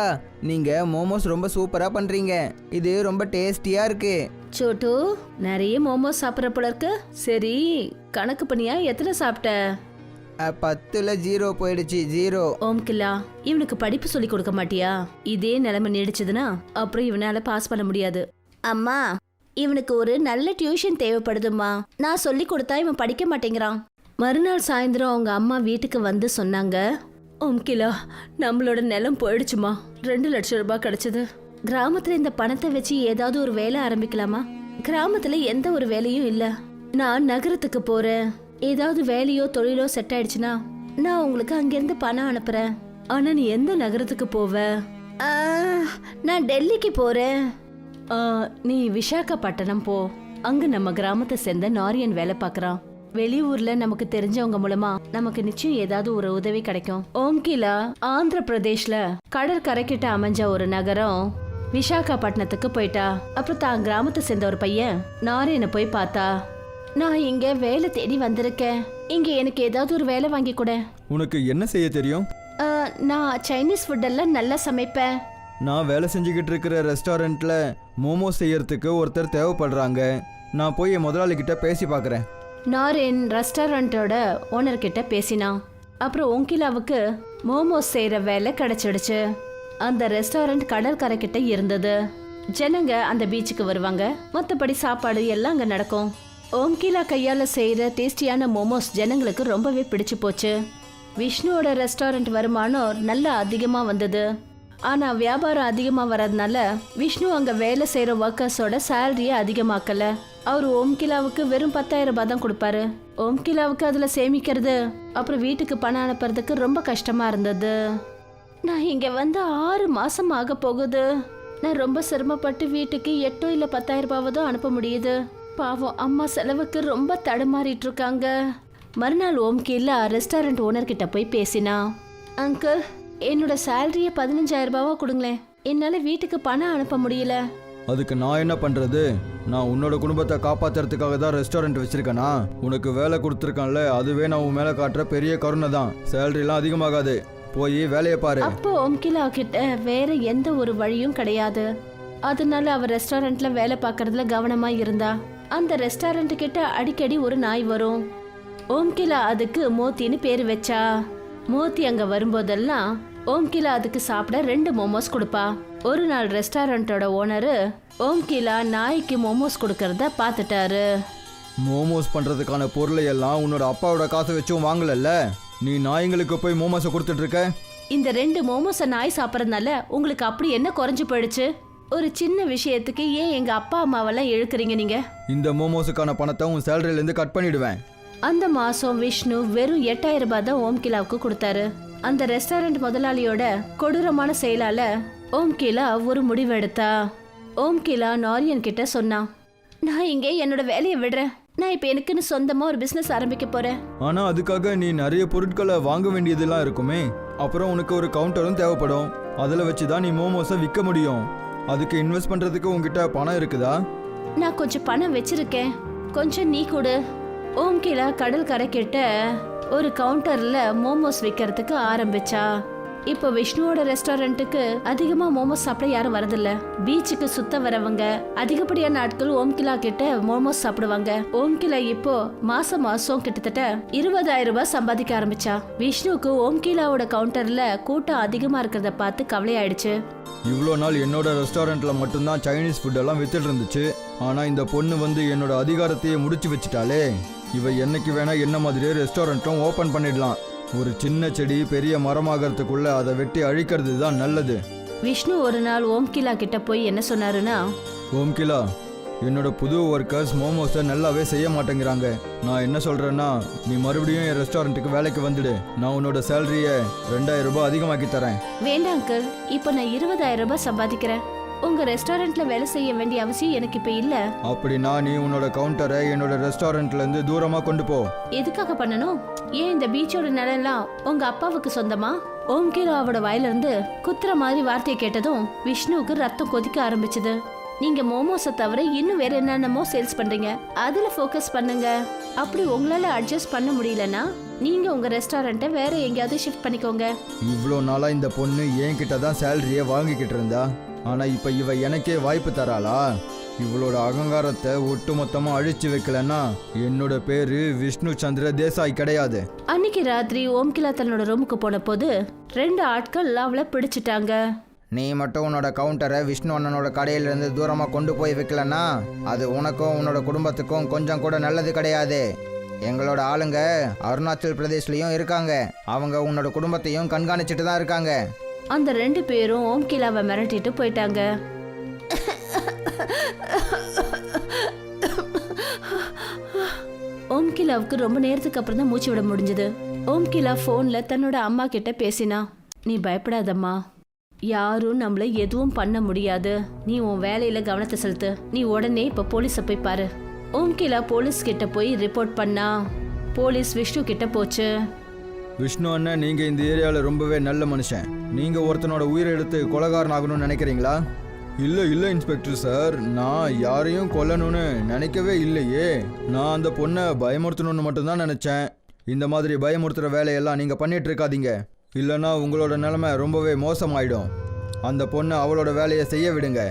நீங்க மோமோஸ் ரொம்ப சூப்பரா பண்றீங்க. இது ரொம்ப டேஸ்டியா இருக்கு. சோட்டு, நிறைய மோமோஸ் சாப்பிட்ற போல இருக்கு. சரி, கணக்கு பண்ணியா எத்தனை சாப்பிட்ட? 10ல் 0 போயிடுச்சு. 0. ஓம்கிலா, இவனுக்கு படிப்பு சொல்லி கொடுக்க மாட்டியா? இதே நிலைமை நீடிச்சதுன்னா அப்புறம் இவனால பாஸ் பண்ண முடியாது. அம்மா, இவனுக்கு ஒரு நல்ல டியூஷன் தேவைப்படுதுமா. நான் சொல்லி கொடுத்தா இவன் படிக்க மாட்டேங்கிறான். மறுநாள் சாயந்தரம் அவங்க அம்மா வீட்டுக்கு வந்து சொன்னாங்க, ஓம்கிலா, நம்மளோட நிலம் போயிடுச்சுமா. 2 லட்சம் ரூபாய் கிடைச்சது. கிராமத்துல இந்த பணத்தை வச்சு ஏதாவது ஒரு வேலை ஆரம்பிக்கலாமா? கிராமத்துல எந்த ஒரு வேலையும் இல்ல. நான் நகரத்துக்கு போறேன். ஏதாவது வேலையோ தொழிலோ செட் ஆயிடுச்சுன்னா நான் உங்களுக்கு அங்கிருந்து பணம் அனுப்புறேன். ஆனா நீ எந்த நகரத்துக்கு போவ? நான் டெல்லிக்கு போறேன். நீ விசாகப்பட்டினம் போ. அங்க நம்ம கிராமத்தை சேர்ந்த நாரியன் வேலை பாக்குறான். வெளியூர்ல நமக்கு தெரிஞ்சவங்க மூலமா நமக்கு நிச்சயம் ஏதாவது ஒரு உதவி கிடைக்கும். ஓம்கிலா ஆந்திர பிரதேஷ்ல கடற்கரைக்கிட்ட அமைஞ்ச ஒரு நகரம் விசாகப்பட்டினத்துக்கு போயிட்டா. அப்புறம் தான் கிராமத்தை சேர்ந்த ஒரு பையன் நாரியனை போய் பார்த்தா. நான் இங்க வேலை தேடி வந்திருக்கேன். இங்க எனக்கு ஏதாவது ஒரு வேலை வாங்கி கொடு. உனக்கு என்ன செய்ய தெரியும்? நான் சைனீஸ் ஃபுட்டெல்லாம் நல்லா சமைப்பேன். நான் வேலை செஞ்சுக்கிட்டு இருக்கிற ரெஸ்டாரண்ட்டில் மோமோஸ் செய்யறதுக்கு ஒருத்தர் தேவைப்படுறாங்க. நான் போய் என் முதலாளிகிட்ட பேசி பார்க்குறேன். நாரின் ரெஸ்டாரண்ட்டோட ஓனர்கிட்ட பேசினான். அப்புறம் ஓங்கிலாவுக்கு மோமோஸ் செய்கிற வேலை கிடைச்சிடுச்சு. அந்த ரெஸ்டாரண்ட் கடற்கரை கிட்ட இருந்தது. ஜனங்க அந்த பீச்சுக்கு வருவாங்க. மற்றபடி சாப்பாடு எல்லாம் அங்கே நடக்கும். ஓம்கிலா கையால் செய்கிற டேஸ்டியான மோமோஸ் ஜனங்களுக்கு ரொம்பவே பிடிச்சு போச்சு. விஷ்ணுவோட ரெஸ்டாரண்ட் வருமானம் நல்லா அதிகமாக வந்தது. ஆனால் வியாபாரம் அதிகமாக வர்றதுனால விஷ்ணு அங்கே வேலை செய்கிற ஒர்க்கர்ஸோட சேலரியை அதிகமாக்கலை. அவர் ஓம்கிலாவுக்கு வெறும் 10,000 ரூபாய் தான் கொடுப்பாரு. ஓம்கிலாவுக்கு அதில் சேமிக்கிறது அப்புறம் வீட்டுக்கு பணம் அனுப்புறதுக்கு ரொம்ப கஷ்டமாக இருந்தது. நான் இங்கே வந்து 6 மாதம் ஆக போகுது. நான் ரொம்ப சிரமப்பட்டு வீட்டுக்கு 8 இல்லை 10,000 ரூபாவை தான் அனுப்ப முடியுது. பாவம் அம்மா செலவுக்கு ரொம்ப தடுமாறிட்டு இருக்காங்க. மறுநாள் ஓம்கிலா ரெஸ்டாரண்ட் ஓனர்கிட்ட போய் பேசினா. அங்கிள், என்னோட சேலரியை 15,000 ரூபாவா கொடுங்களேன். என்னால் வீட்டுக்கு பணம் அனுப்ப முடியல. அதுக்கு நான் என்ன பண்ணுறது? நான் உன்னோட குடும்பத்தை காப்பாற்றுறதுக்காக தான் ரெஸ்டாரண்ட் வச்சுருக்கேனா? உனக்கு வேலை கொடுத்துருக்கான்ல, அதுவே நான் உன் மேலே காட்டுற பெரிய கருணை தான். சேலரிலாம் அதிகமாகாது. போய் வேலையை பாரு. அப்போ ஓம்கிலா கிட்ட வேற எந்த ஒரு வழியும் கிடையாது. அதனால அவர் ரெஸ்டாரண்ட்ல வேலை பார்க்கறதுல கவனமா இருந்தா. அந்த ரெஸ்டாரண்ட் கிட்ட அடிக்கடி ஒரு நாய் வரும். ஓம்கிலா அதுக்கு மோத்தின்னு பேரு வச்சா. மோத்தி அங்க வரும்போதெல்லாம் ஓம்கிலா அதுக்கு சாப்பிட 2 மோமோஸ் கொடுப்பா. ஒரு நாள் ரெஸ்டாரண்டோட ஓனரு ஓம்கிலா நாய்க்கு மோமோஸ் கொடுக்கறத பார்த்துட்டாரு. மோமோஸ் பண்ணுறதுக்கான பொருளை எல்லாம் உன்னோட அப்பாவோட காசை வச்சும் வாங்கலல்ல, நீ நாய்ங்களுக்கு போய் மோமோஸை கொடுத்துட்டு இருக்க. இந்த 2 மோமோஸை நாய் சாப்பிட்றதுனால உங்களுக்கு அப்படி என்ன குறைஞ்சு போயிடுச்சு? ஒரு சின்ன விஷயத்துக்கு ஏன் எங்க அப்பா அம்மாவெல்லாம் இழுக்கிறீங்க நீங்க? இந்த மோமோஸுக்கான பணத்தை உன் சேலரியிலேருந்து கட் பண்ணிடுவேன். அந்த மாசம் விஷ்ணு வெறும் 8,000 ரூபாய் தான் ஓம்கிலாவுக்கு கொடுத்தாரு. அந்த ரெஸ்டாரண்ட் முதலாளியோட கொடூரமான செயலால ஓம்கிலா ஒரு முடிவெடுத்தா. ஓம்கிலா நாரியன் கிட்ட சொன்னா, நான் இங்கே என்னோட வேலையை விடுறேன். நான் இப்போ எனக்குன்னு சொந்தமா ஒரு பிசினஸ் ஆரம்பிக்க போறேன். ஆனா அதுக்காக நீ நிறைய பொருட்களை வாங்க வேண்டியதெல்லாம் இருக்குமே. அப்புறம் உனக்கு ஒரு கவுண்டரும் தேவைப்படும். அதில் வச்சு தான் நீ மோமோஸை விற்க முடியும். அதுக்கு இன்வெஸ்ட் பண்றதுக்கு உங்ககிட்ட பணம் இருக்குதா? நான் கொஞ்சம் பணம் வச்சிருக்கேன், கொஞ்சம் நீ கொடு. ஓம்கிலா கடல் கரை கிட்ட ஒரு கவுண்டர்ல மோமோஸ் விற்கிறதுக்கு ஆரம்பிச்சா. இப்போ விஷ்ணுவோட ரெஸ்டாரண்ட்டுக்கு அதிகமா மோமோஸ் சாப்பிட யாரும் வரதில்ல. பீச்சுக்கு சுத்த வரவங்க அதிகப்படியான நாட்கள் ஓம்கிலா கிட்ட மோமோஸ் சாப்பிடுவாங்க. ஓம்கிலா இப்போ மாசம் கிட்டத்தட்ட 20,000 ரூபாய் சம்பாதிக்க ஆரம்பிச்சா. விஷ்ணுக்கு ஓம்கிலாவோட கவுண்டர்ல கூட்டம் அதிகமா இருக்கிறத பார்த்து கவலையாயிடுச்சு. இவ்வளோ நாள் என்னோட ரெஸ்டாரண்ட்ல மட்டும்தான் சைனீஸ் ஃபுட்டெல்லாம் வித்துட்டு இருந்துச்சு. ஆனா இந்த பொண்ணு வந்து என்னோட அதிகாரத்தையே முடிச்சு வச்சுட்டாலே. இவ என்னைக்கு வேணா என்ன மாதிரியே ரெஸ்டாரண்ட்டும் ஓபன் பண்ணிடலாம். ஒரு சின்ன செடி பெரிய மரமாகறதுக்குள்ள அதை வெட்டி அழிக்கிறது தான் நல்லது. விஷ்ணு ஒரு நாள் ஓம்கிலா கிட்ட போய் என்ன சொன்னாருன்னா, ஓம்கிலா, என்னோட புது ஒர்க்கர்ஸ் மோமோஸை நல்லாவே செய்ய மாட்டேங்கிறாங்க. நான் என்ன சொல்றேன்னா, நீ மறுபடியும் என் ரெஸ்டாரண்ட்டுக்கு வேலைக்கு வந்துடு. நான் உன்னோட சேலரியை 2,000 ரூபாய் அதிகமாக்கி தரேன். வேண்டாம் அங்கிள், இப்போ நான் 20,000 ரூபாய் சம்பாதிக்கிறேன். உங்க ரெஸ்டாரண்ட்ல வேலை செய்ய வேண்டிய அவசியம் எனக்கு இப்ப இல்ல. அப்படின்னா நீ உன்னோட கவுண்டரை என்னோட ரெஸ்டாரண்ட்ல இருந்து தூரமா கொண்டு போ. எதுக்காக பண்ணணும்? ஏன் இந்த பீச்சோட நிலம் உங்க அப்பாவுக்கு சொந்தமா? ஓம்கிலாவோட வாயில இருந்து குத்துற மாதிரி வார்த்தையை கேட்டதும் விஷ்ணுவுக்கு ரத்தம் கொதிக்க ஆரம்பிச்சது. நீங்க மோமோஸை தவிர இன்னும் வேற என்னென்னமோ சேல்ஸ் பண்றீங்க, அதுல ஃபோக்கஸ் பண்ணுங்க. அப்படி உங்களால அட்ஜஸ்ட் பண்ண முடியலன்னா நீங்க உங்க ரெஸ்டாரண்ட்டை வேற எங்கேயாவது ஷிஃப்ட் பண்ணிக்கோங்க. இவ்வளோ நாளா இந்த பொண்ணு என்கிட்ட தான் சேலரியை வாங்கிக்கிட்டு இருந்தா. ஆனா இப்ப இவ எனக்கே வாய்ப்பு தராளா? இவளோட அகங்காரத்தை ஒட்டுமொத்தமா அழிச்சு வைக்கலன்னா என்னோட பேரு விஷ்ணு சந்திர தேசாய் கிடையாது. அன்னைக்கு ராத்திரி ஓம்கிலா தன்னோட ரூமுக்கு போன போது 2 ஆட்கள் அவளை பிடிச்சிட்டாங்க. நீ மட்டும் உன்னோட கவுண்டரை விஷ்ணு அண்ணனோட கடையிலிருந்து தூரமா கொண்டு போய் வைக்கலன்னா அது உனக்கும் உன்னோட குடும்பத்துக்கும் கொஞ்சம் கூட நல்லது கிடையாது. எங்களோட ஆளுங்க அருணாச்சல் பிரதேஷ்லயும் இருக்காங்க. அவங்க உன்னோட குடும்பத்தையும் கண்காணிச்சுட்டு தான் இருக்காங்க. அந்த 2 பேரும் ஓம்கிலாவை மிரட்டிட்டு போயிட்டாங்க. ஓம்கிலாவுக்கு ரொம்ப நேரத்துக்கு அப்புறம் தான் மூச்சு விட முடிஞ்சது. ஓம்கிலா போன்ல தன்னோட அம்மா கிட்ட பேசினா, நீ பயப்படாதம்மா, யாரும் நம்மள எதுவும் பண்ண முடியாது. நீ உன் வேலையில கவனத்தை செலுத்து. நீ உடனே இப்ப போலீஸை போய் பாரு. ஓம்கிலா போலீஸ் கிட்ட போய் ரிப்போர்ட் பண்ணா. போலீஸ் விஷ்ணு கிட்ட போச்சு. விஷ்ணு அண்ணன், நீங்க இந்த ஏரியாவில் ரொம்பவே நல்ல மனுஷன். நீங்க ஒருத்தனோட உயிரை எடுத்து கொலைகாரன் ஆகணும்னு நினைக்கிறீங்களா? இல்லை இன்ஸ்பெக்டர் சார், நான் யாரையும் கொல்லணும்னு நினைக்கவே இல்லையே. நான் அந்த பொண்ணை பயமுறுத்தணும்னு மட்டும்தான் நினைச்சேன். இந்த மாதிரி பயமுறுத்துற வேலையெல்லாம் நீங்க பண்ணிட்டு இருக்காதீங்க. இல்லைன்னா உங்களோட நிலைமை ரொம்பவே மோசமாயிடும். அந்த பொண்ணு அவளோட வேலையை செய்ய விடுங்க.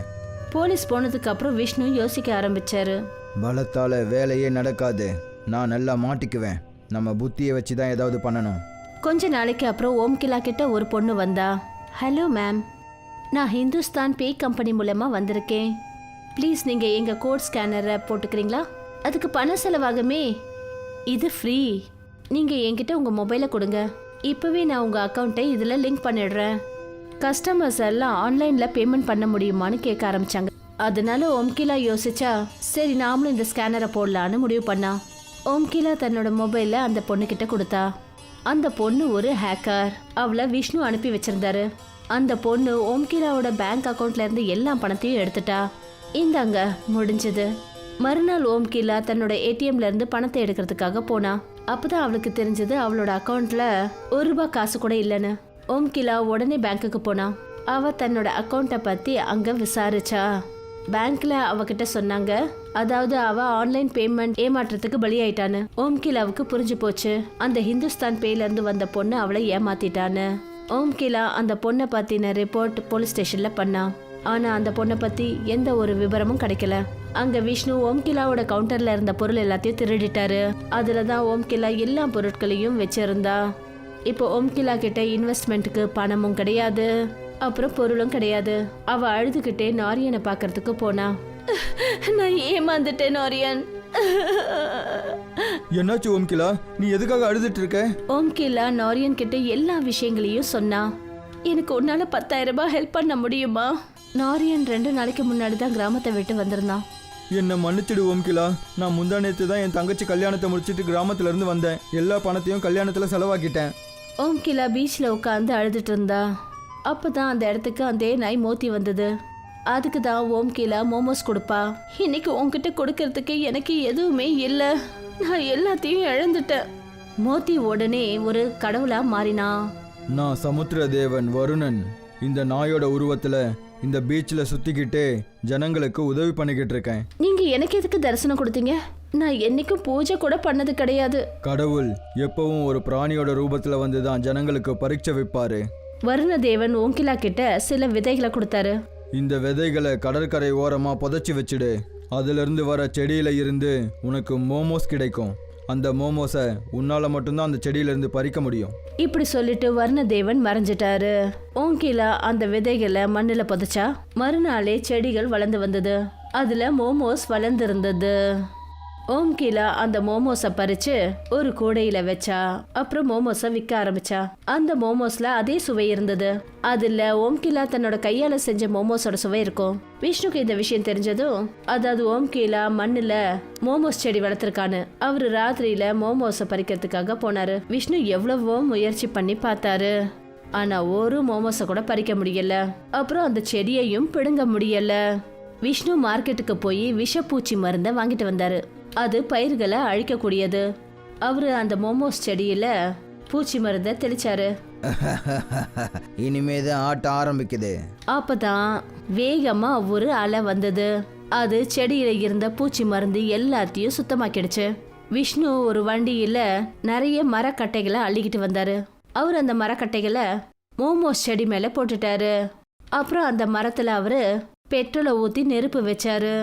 போலீஸ் போனதுக்கு அப்புறம் விஷ்ணு யோசிக்க ஆரம்பிச்சாரு. பலத்தால் வேலையே நடக்காது. நான் நல்லா மாட்டிக்குவேன். நம்ம புத்தியை வச்சு தான் ஏதாவது பண்ணணும். கொஞ்ச நாளைக்கு அப்புறம் ஓம்கிலா கிட்ட ஒரு பொண்ணு வந்தா. ஹலோ மேம், நான் ஹிந்துஸ்தான் பே கம்பெனி மூலமா வந்திருக்கேன். ப்ளீஸ் நீங்க எங்க கோட் ஸ்கேனரை போட்டுக்கிறீங்களா? அதுக்கு பணம் செலவாகுமே. இது ஃப்ரீ. நீங்க என்கிட்ட உங்க மொபைலை கொடுங்க. இப்பவே நான் உங்க அக்கௌண்ட்டை இதுல லிங்க் பண்ணிடுறேன். கஸ்டமர்ஸ் எல்லாம் ஆன்லைன்ல பேமெண்ட் பண்ண முடியுமான்னு கேட்க ஆரம்பிச்சாங்க. அதனால ஓம்கிலா யோசிச்சா, சரி நாமளும் இந்த ஸ்கேனரை போடலான்னு முடிவு பண்ணா. ஓம்கிலா தன்னோட மொபைலை அந்த பொண்ணுக்கிட்ட கொடுத்தா. அந்த பொண்ணு ஒரு ஹேக்கர். அவளை விஷ்ணு அனுப்பி வச்சிருந்தாரு. அந்த பொண்ணு ஓம்கிலாவோட பேங்க் அக்கௌண்ட்ல இருந்து எல்லா பணத்தையும் எடுத்துட்டா. இந்தாங்க, முடிஞ்சது. மறுநாள் ஓம்கிலா தன்னோட ஏடிஎம்ல இருந்து பணத்தை எடுக்கிறதுக்காக போனா. அப்பதான் அவளுக்கு தெரிஞ்சது அவளோட அக்கௌண்ட்ல ₹1 காசு கூட இல்லைன்னு. ஓம்கிலா உடனே பேங்க்குக்கு போனா. அவ தன்னோட அக்கௌண்ட்டை பத்தி அங்க விசாரிச்சா. பேங்க்ல அவகிட்ட சொன்னாங்க, அதாவது அவ ஆன்லைன் பேமெண்ட் ஏமாற்றத்துக்கு பலியாயிட்டான்னு. ஓம்கிலாவுக்கு புரிஞ்சு போச்சு, அந்த ஹிந்துஸ்தான் பேல இருந்து வந்த பொண்ணு அவளை ஏமாத்திட்டான்னு. ஓம்கிலா அந்த பொண்ணை பத்தின ரிப்போர்ட் போலீஸ் ஸ்டேஷன்ல பண்ணா. ஆனா அந்த பொண்ணை பத்தி எந்த ஒரு விவரமும் கிடைக்கல. அங்க விஷ்ணு ஓம்கிலாவோட கவுண்டர்ல இருந்த பொருள் எல்லாத்தையும் திருடிட்டாரு. அதுலதான் ஓம்கிலா எல்லா பொருட்களையும் வச்சிருந்தா. இப்போ ஓம்கிலா கிட்ட இன்வெஸ்ட்மெண்ட்டுக்கு பணமும் கிடையாது, அப்புறம் பொருளும் கிடையாது. அவ அழுதுகிட்டே நாரியனை பாக்கிறதுக்கு போனா. நான் ஏமாந்துட்டேன் நாரியன். என்னாச்சு ஓம்கிலா? நீ எதுக்காக அழுதுட்டு இருக்க? ஓம்கிலா நாரியன் கிட்ட எல்லா விஷயங்களையும் சொன்னா. எனக்கு உன்னால 10,000 ரூபாய் ஹெல்ப் பண்ண முடியுமா? நாரியன் 2 நாளைக்கு முன்னாடி தான் கிராமத்தை விட்டு வந்திருந்தான். என்ன மன்னிச்சிடு ஓம்கிலா. நான் முந்தா நேத்து தான் என் தங்கச்சி கல்யாணத்தை முடிச்சிட்டு கிராமத்துல இருந்து வந்தேன். எல்லா பணத்தையும் கல்யாணத்துல செலவாக்கிட்டேன். ஓம்கிலா பீச்ல உட்காந்து அழுதுட்டு இருந்தா. அப்பதான் அந்த இடத்துக்கு அந்த நாய் மோத்தி வந்தது. அதுக்கு தான் ஓம்கிலா மோமோஸ் கொடுப்பா. இன்னைக்கு உன்கிட்ட கொடுக்கறதுக்கு எனக்கு எதுவுமே இல்லை. நான் எல்லாத்தையும் இழந்துட்டேன். மோத்தி உடனே ஒரு கடவுளா மாறினா. நான் சமுத்திர தேவன் வருணன். இந்த நாயோட உருவத்துல இந்த பீச்சில் சுத்திக்கிட்டு ஜனங்களுக்கு உதவி பண்ணிக்கிட்டு இருக்கேன். நீங்க எனக்கு எதுக்கு தரிசனம் கொடுத்தீங்க? நான் என்னைக்கும் பூஜை கூட பண்ணது கிடையாது. கடவுள் எப்பவும் ஒரு பிராணியோட ரூபத்துல வந்துதான் ஜனங்களுக்கு பரீட்சை வைப்பாரு. வருணதேவன் ஓங்கிலா கிட்ட சில விதைகளை கொடுத்தாரு. இந்த விதைகளை கடற்கரை ஓரமா புதைச்சி வச்சுடு. அதுல இருந்து வர செடியில இருந்து உனக்கு மோமோஸ் கிடைக்கும். அந்த மோமோஸை உன்னால மட்டும்தான் அந்த செடியில இருந்து பறிக்க முடியும். இப்படி சொல்லிட்டு வருணதேவன் மறைஞ்சிட்டாரு. ஓங்கிலா அந்த விதைகளை மண்ணுல புதைச்சா. மறுநாளே செடிகள் வளர்ந்து வந்தது. அதுல மோமோஸ் வளர்ந்திருந்தது. ஓம்கிலா அந்த மோமோஸை பறிச்சு ஒரு கூடையில வச்சா. அப்புறம் மோமோஸை விற்க ஆரம்பிச்சா. அந்த மோமோஸ்ல அதே சுவை இருந்தது. அதுல ஓம்கிலா தன்னோட கையால செஞ்ச மோமோஸோட சுவை இருக்கும். விஷ்ணுக்கு இந்த விஷயம் தெரிஞ்சதும், அதாவது ஓம்கிலா மண்ணுல மோமோஸ் செடி வளர்த்திருக்கான்னு, அவரு ராத்திரியில மோமோஸை பறிக்கிறதுக்காக போனாரு. விஷ்ணு எவ்வளவோ முயற்சி பண்ணி பார்த்தாரு. ஆனா ஒரு மோமோஸை கூட பறிக்க முடியல. அப்புறம் அந்த செடியையும் பிடுங்க முடியல. விஷ்ணு மார்க்கெட்டுக்கு போய் விஷப்பூச்சி மருந்தை வாங்கிட்டு வந்தாரு. அது பயிர்களை அழிக்கக்கூடியது. அவரு அந்த மோமோஸ் செடியில பூச்சி மருந்தை தெளிச்சாரு. இனிமேதான் ஆட்டம் ஆரம்பிக்குது. அப்பதான் வேகமா ஒரு அலை வந்தது. அது செடியில இருந்த பூச்சி மருந்து எல்லாத்தையும் சுத்தமாக்கிடுச்சு. விஷ்ணு ஒரு வண்டியில நிறைய மரக்கட்டைகளை அள்ளிக்கிட்டு வந்தாரு. அவர் அந்த மரக்கட்டைகளை மோமோஸ் செடி மேல போட்டுட்டாரு. அப்புறம் அந்த மரத்துல அவரு பெட்ரோலை ஊத்தி நெருப்பு வச்சாரு.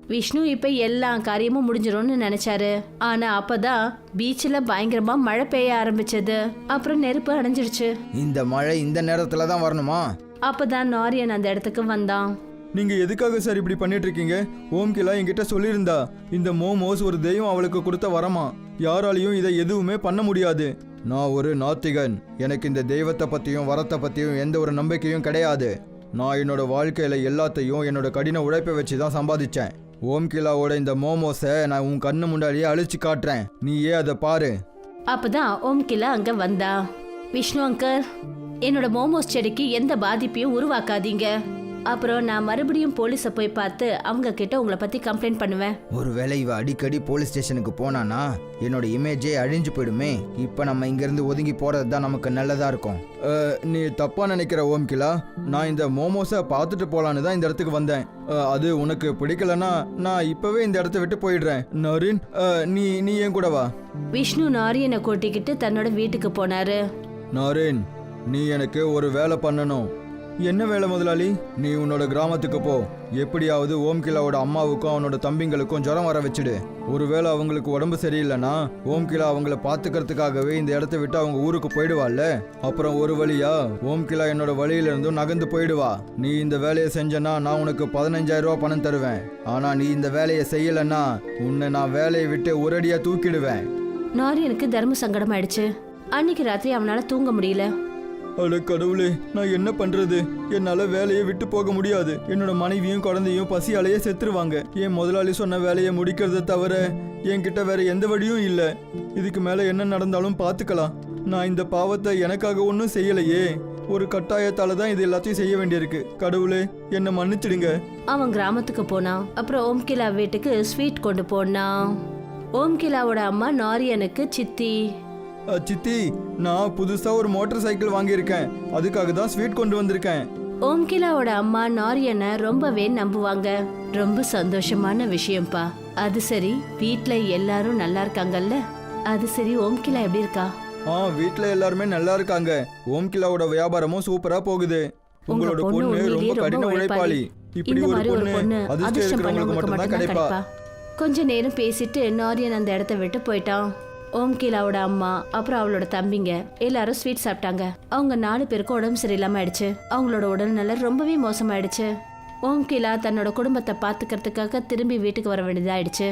விஷ்ணு இப்ப எல்லா காரியமும் முடிஞ்சிரும்னு நினைச்சாரு. ஆனா அப்பதான் பீச்ல பயங்கரமா மழை பெய்ய ஆரம்பிச்சது. அப்புறம் நெருப்பு அணைஞ்சிடுச்சு. இந்த மழை இந்த நேரத்துல தான் வரணுமா? அப்பதான் நாரியன் அந்த இடத்துக்கு வந்தான். நீங்க எதுக்காக சார் இப்படி பண்ணிட்டு இருக்கீங்க? ஓம்கிலா என்கிட்ட சொல்லியிருந்தா இந்த மோமோஸ் ஒரு தெய்வம் அவளுக்கு கொடுத்த வரமா. யாராலையும் இதை எதுவுமே பண்ண முடியாது. நான் ஒரு நாத்திகன். எனக்கு இந்த தெய்வத்தை பத்தியும் வரத்தை பத்தியும் எந்த ஒரு நம்பிக்கையும் கிடையாது. நான் என்னோட வாழ்க்கையில எல்லாத்தையும் என்னோட கடின உழைப்பை வச்சு தான் சம்பாதிச்சேன். ஓம்கிலாவோட இந்த மோமோஸை நான் உன் கண்ணு முன்னாடியே அழிச்சு காட்டுறேன். நீயே அதை பாரு. அப்பதான் ஓம்கிலா அங்க வந்தா. விஷ்ணு அங்கர், என்னோட மோமோஸ் செடிக்கு எந்த பாதிப்பையும் உருவாக்காதீங்க. அப்புறம் நான் மறுபடியும் போலீஸை போய் பார்த்து அவங்க கிட்ட உங்களை பத்தி கம்ப்ளைண்ட் பண்ணுவேன். ஒருவேளை இவ அடிக்கடி போலீஸ் ஸ்டேஷனுக்கு போனானா என்னோட இமேஜே அழிஞ்சு போயிடுமே. இப்ப நம்ம இங்க இருந்து ஒதுங்கி போறது தான் நமக்கு நல்லதா இருக்கும். நீ தப்பா நினைக்கிற ஓம்கிலா. நான் இந்த மோமோஸை பார்த்துட்டு போலான்னு தான் இந்த இடத்துக்கு வந்தேன். அது உனக்கு பிடிக்கலன்னா நான் இப்பவே இந்த இடத்த விட்டு போயிடுறேன். நரீன், நீ ஏன் கூட வா. விஷ்ணு நாரியனை கூட்டிக்கிட்டு தன்னோட வீட்டுக்கு போனாரு. நரீன், நீ எனக்கு ஒரு வேலை பண்ணணும். என்ன வேலை முதலாளி? நீ உன்னோட கிராமத்துக்கு போ. எப்படியாவது ஓம்கிலாவோட அம்மாவுக்கும் அவனோட தம்பிங்களுக்கும் ஜுரம் வர வச்சுடு. ஒருவேளை அவங்களுக்கு உடம்பு சரியில்லைன்னா ஓம்கிலா அவங்கள பாத்துக்கிறதுக்காகவே இந்த இடத்த விட்டு அவங்க ஊருக்கு போயிடுவாள்ல. அப்புறம் ஒரு வழியா ஓம்கிலா என்னோட வழியில இருந்தும் நகர்ந்து போயிடுவா. நீ இந்த வேலையை செஞ்சனா நான் உனக்கு 15,000 ரூபாய் பணம் தருவேன். ஆனா நீ இந்த வேலையை செய்யலன்னா உன்னை நான் வேலையை விட்டு ஒரடியா தூக்கிடுவேன். நாரியனுக்கு தர்ம சங்கடம் ஆயிடுச்சு. அன்னைக்கு ராத்திரி அவனால தூங்க முடியல. அட கடவுளே, நான் என்ன பண்றது? என்னால வேலையை விட்டு போக முடியாது. என்னோட மனைவியும் குழந்தையும் பசியாலேயே செத்துருவாங்க. என் முதலாளி சொன்ன வேலையை முடிக்கிறத தவிர என்கிட்ட வேற எந்த வழியும் இல்லை. இதுக்கு மேல என்ன நடந்தாலும் பார்த்துக்கலாம். நான் இந்த பாவத்தை எனக்காக ஒன்றும் செய்யலையே. ஒரு கட்டாயத்தால தான் இது எல்லாத்தையும் செய்ய வேண்டியிருக்கு. கடவுளே, என்னை மன்னிச்சிடுங்க. அவன் கிராமத்துக்கு போனான். அப்புறம் ஓம்கிலா வீட்டுக்கு ஸ்வீட் கொண்டு போனான். ஓம்கிலாவோட அம்மா நாரியனுக்கு சித்தி. சித்தி, நான் புதுசா ஒரு மோட்டார் சைக்கிள் வாங்கியிருக்கேன். அதுக்காக தான் ஸ்வீட் கொண்டு வந்திருக்கேன். ஓம்கிலாவோட அம்மா நாரியனை ரொம்பவே நம்புவாங்க. ரொம்ப சந்தோஷமான விஷயம்ப்பா. அது சரி, வீட்ல எல்லாரும் நல்லா இருக்காங்கல்ல? அது சரி, ஓம்கிலா எப்படி இருக்கா? வீட்ல எல்லாருமே நல்லா இருக்காங்க. ஓம்கிலாவோட வியாபாரமும் சூப்பரா போகுது. உங்களோட பொண்ணு ரொம்ப கடின உழைப்பாளி. இப்படி ஒரு பொண்ணு அதிர்ஷ்டம் இருக்கிறவங்களுக்கு மட்டும் தான் கிடைப்பா. கொஞ்ச நேரம் பேசிட்டு நாரியன் அந்த இடத்த விட்டு போயிட்டான். ஓம்கிலாவோட அம்மா அப்புறம் அவளோட தம்பிங்க எல்லாரும் ஸ்வீட் சாப்பிட்டாங்க. அவங்க 4 பேருக்கு உடம்பு சரியில்லாம ஆயிடுச்சு. அவங்களோட உடல்நல ரொம்பவே மோசமாயிடுச்சு. ஓம்கிலா தன்னோட குடும்பத்தை பாத்துக்கிறதுக்காக திரும்பி வீட்டுக்கு வர வேண்டியதாயிடுச்சு.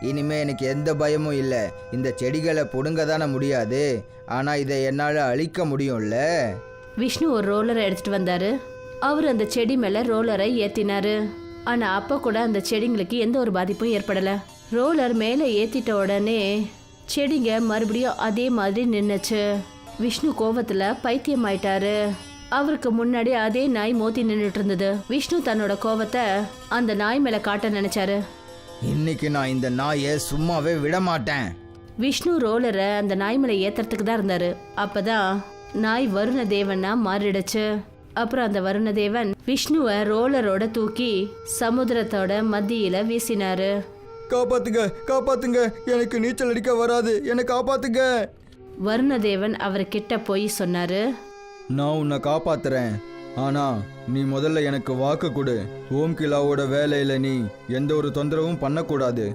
இனிமே எனக்கு எந்த பயமும் இல்லை. இந்த செடிகளை புடுங்க தானே முடியாது, ஆனா இதை என்னால அழிக்க முடியும்ல. விஷ்ணு ஒரு ரோலரை எடுத்துட்டு வந்தாரு. அவர் அந்த செடி மேல ரோலரை ஏத்தினாரு. ஆனா அப்ப கூட அந்த செடிங்களுக்கு எந்த ஒரு பாதிப்பும் ஏற்படல. ரோலர் மேலே ஏத்திட்ட உடனே செடிங்க மறுபடியும் அதே மாதிரி நின்னுச்சு. விஷ்ணு கோவத்துல பைத்தியம் ஆயிட்டாரு. அவருக்கு முன்னாடி அதே நாய் மோதி நின்றுட்டு இருந்தது. விஷ்ணு தன்னோட கோவத்தை அந்த நாய் மேல காட்ட நினைச்சாரு. இன்னைக்கு நான் இந்த நாயை சும்மாவே விட மாட்டேன். விஷ்ணு ரோலரை அந்த நாய் மேல ஏத்துறதுக்கு தான் இருந்தாரு. அப்பதான் நாய் வருண தேவனா மாறிடுச்சு. அப்புறம் அந்த வருண தேவன் விஷ்ணுவை ரோலரோட தூக்கி சமுத்திரத்தோட மத்தியில வீசினாரு. காப்பாத்துங்க, காப்பாத்துங்க, எனக்கு நீச்சல் அடிக்க வராது, என்னை காப்பாத்துங்க. வருணதேவன் அவர்கிட்ட போய் சொன்னாரு, நான் உன்னை காப்பாத்துறேன். ஆனா நீ முதல்ல எனக்கு வாக்கு கொடு. ஓம்கிலாவோட வேலையில நீ எந்த ஒரு தொந்தரவும் பண்ணக்கூடாது.